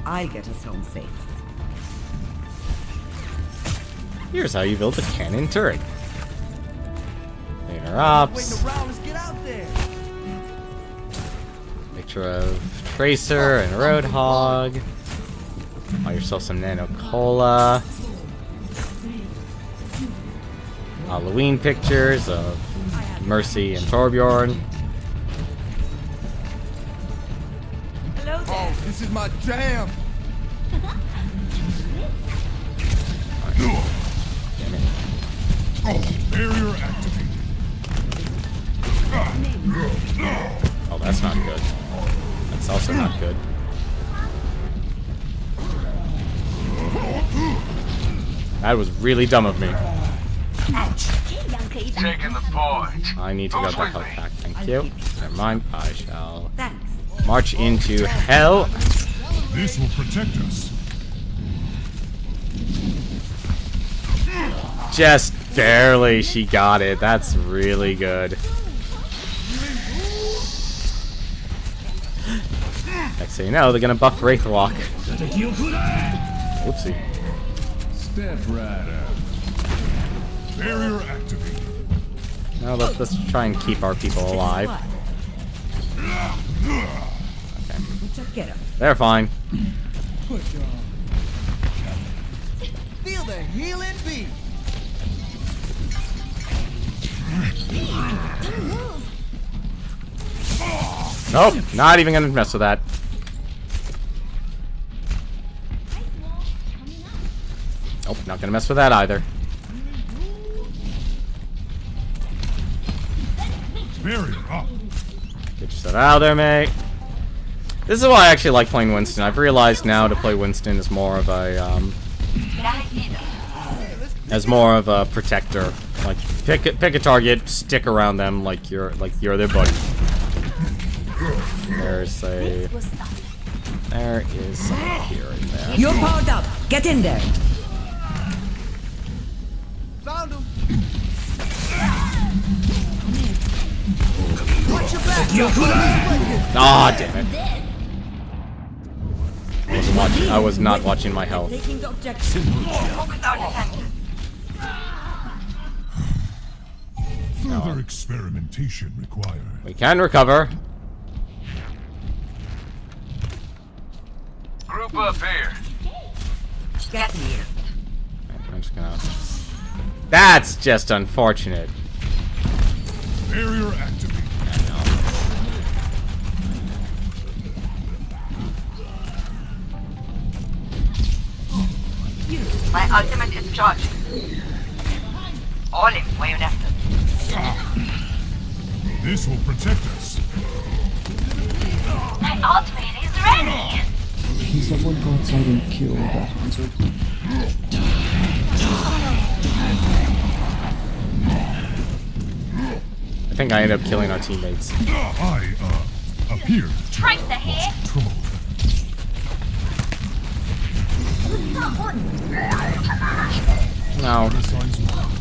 I'll get us home safe. Here's how you build a cannon turret. Later ops. Picture of Tracer and Roadhog. Buy yourself some Nano Cola. Halloween pictures of Mercy and Torbjorn. Hello there. Oh, this is my jam. Damn it. Oh, barrier activated. Oh, that's not good. That's also not good. That was really dumb of me. Ouch. Taking the point. I need to grab that health pack. Thank you. Never mind. I shall Thanks. march into hell. This will protect us. Just barely she got it. That's really good. Next thing you know, they're gonna buff Wraithwalk. Oopsie. Step right up. Barrier activated. Now let's try and keep our people alive. Okay. They're fine. Feel the healing beat. Nope, not even gonna mess with that. Nope, not gonna mess with that either. Barrier up. Get yourself out of there, mate. This is why I actually like playing Winston. I've realized now to play Winston is more of a protector. Like pick a target, stick around them like you're their buddy. There is someone here in there. You're powered up. Get in there. Found him. Ah, damn it. I was not watching my health. Taking the objective. Focus our defenses. Further experimentation required. We can recover. Group up here. Get here. I'm just gonna... That's just unfortunate. Barrier activated. My ultimate is charged. All in where you left it. This will protect us. My ultimate is ready. Can someone go outside and kill that hunter? I think I ended up killing our teammates. I appear to Tracer have here. lost control. No. Signs warrant.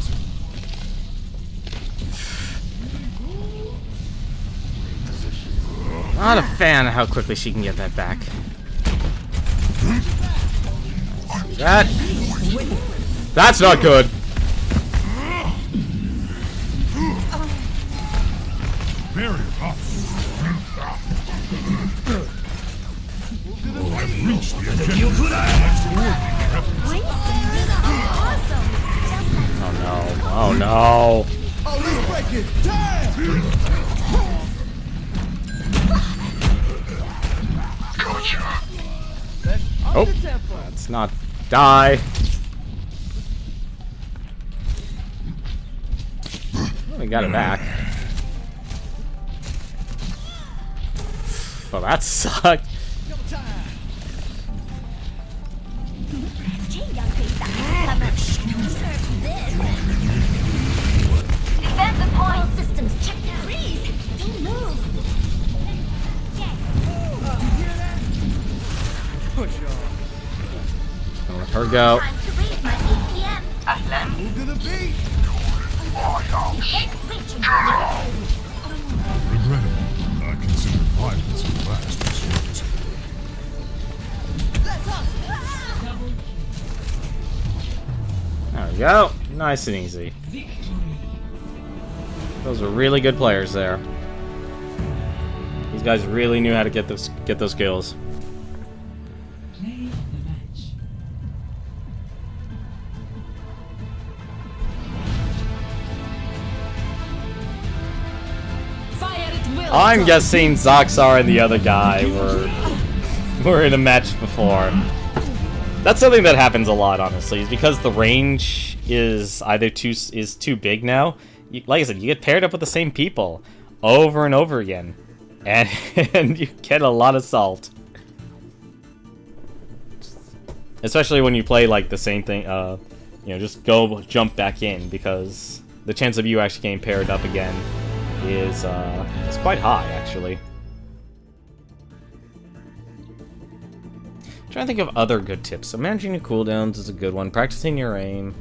Not a fan of how quickly she can get that back. See that? That's not good. Barrier up. I've reached the objective. Let's coordinate our efforts. Oh no. Oh no. Oh, let's not die. We got it back. Well, that sucked. Defensive point. Systems check. Freeze. Don't move. Gonna let her go. Time to raise my APM. Ahlan. Regrettable. I consider violence a last resort. There we go. Nice and easy. Those were really good players there. These guys really knew how to get those kills. Play of the match. Fire at will. I'm guessing Zoxar and the other guy were in a match before. That's something that happens a lot, honestly, is because the range is either too big now. Like I said, you get paired up with the same people over and over again, and you get a lot of salt. Especially when you play like the same thing, just jump back in, because the chance of you actually getting paired up again is quite high, actually. I'm trying to think of other good tips. So managing your cooldowns is a good one. Practicing your aim.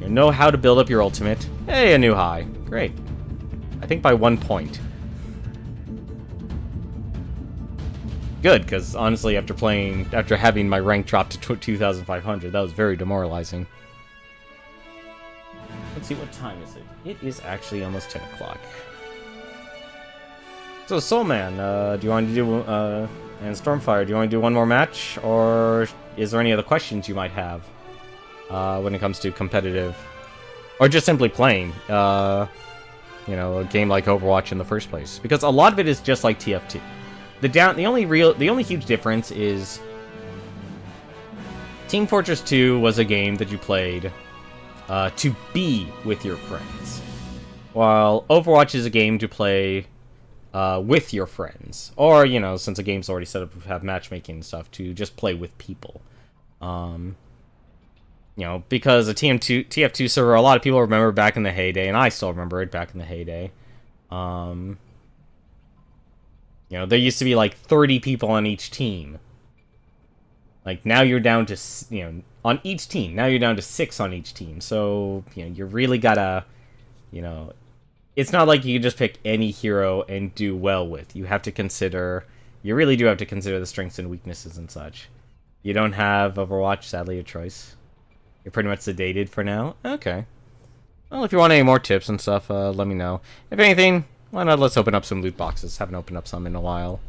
You know how to build up your ultimate. Hey, a new high. Great. I think by 1 point. Good, because honestly, after having my rank drop to 2,500, that was very demoralizing. Let's see, what time is it? It is actually almost 10 o'clock. So, Soulman, do you want to do, and Stormfire, do you want to do one more match? Or is there any other questions you might have when it comes to competitive or just simply playing, you know, a game like Overwatch in the first place, because a lot of it is just like TF2. The only huge difference is Team Fortress 2 was a game that you played to be with your friends, while Overwatch is a game to play with your friends, or, you know, since the game's already set up to have matchmaking and stuff, to just play with people. You know, because a TF2 server, a lot of people remember back in the heyday, and I still remember it back in the heyday. You know, there used to be like 30 people on each team. Like, now you're down to, you know, on each team, now you're down to 6 on each team. So, you know, you really gotta, you know, it's not like you can just pick any hero and do well with. You have to consider, you really do have to consider the strengths and weaknesses and such. You don't have Overwatch, sadly, a choice. You're pretty much sedated for now? Okay. Well, if you want any more tips and stuff, let me know. If anything, why not let's open up some loot boxes. Haven't opened up some in a while.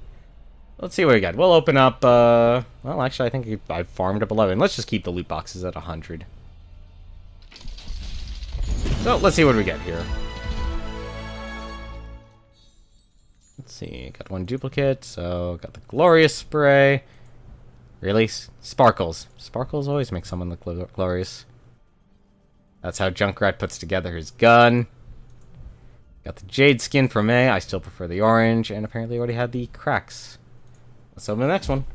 Let's see what we got. We'll open up, well, actually, I think I've farmed up 11. Let's just keep the loot boxes at 100. So, let's see what we get here. Let's see, got one duplicate, so got the Glorious Spray. Really? Sparkles. Sparkles always make someone look glorious. That's how Junkrat puts together his gun. Got the Jade skin from May. I still prefer the orange, and apparently already had the cracks. Let's open the next one.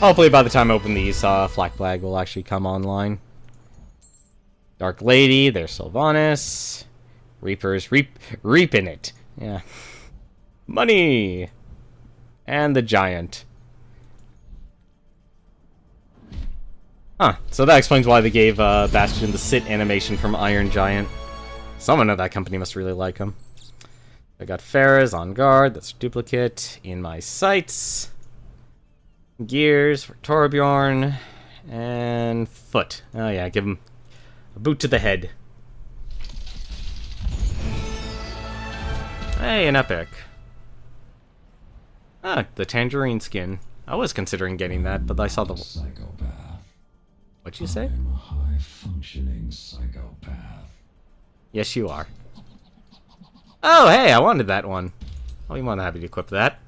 Hopefully by the time I open these, Flak Flag will actually come online. Dark Lady, there's Sylvanas. Reapers, reaping it. Yeah. Money! And the Giant. Huh, so that explains why they gave Bastion the sit animation from Iron Giant. Someone at that company must really like him. I got Farah's on guard, that's a duplicate. In my sights. Gears for Torbjorn. And Foot. Oh yeah, give him a boot to the head. Hey, an epic. Ah, the Tangerine skin. I was considering getting that, but I saw the... Psychopath. What'd you say? I'm a high-functioning psychopath. Yes, you are. Oh, hey, I wanted that one. I'll be more than happy to equip that.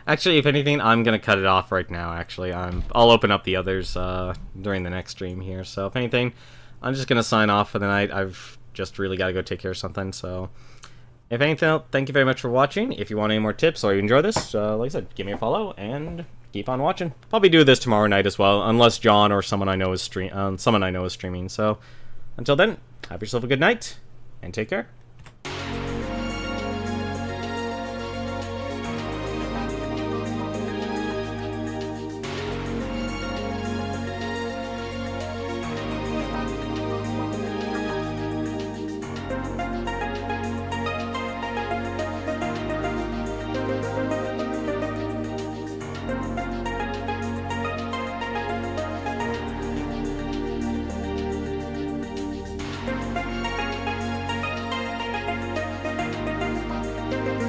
Actually, if anything, I'm gonna cut it off right now, actually. I'll open up the others during the next stream here, so if anything, I'm just gonna sign off for the night. I've just really gotta go take care of something, so... If anything, thank you very much for watching. If you want any more tips or you enjoy this, like I said, give me a follow and keep on watching. Probably do this tomorrow night as well, unless John or someone I know is streaming. So, until then, have yourself a good night and take care.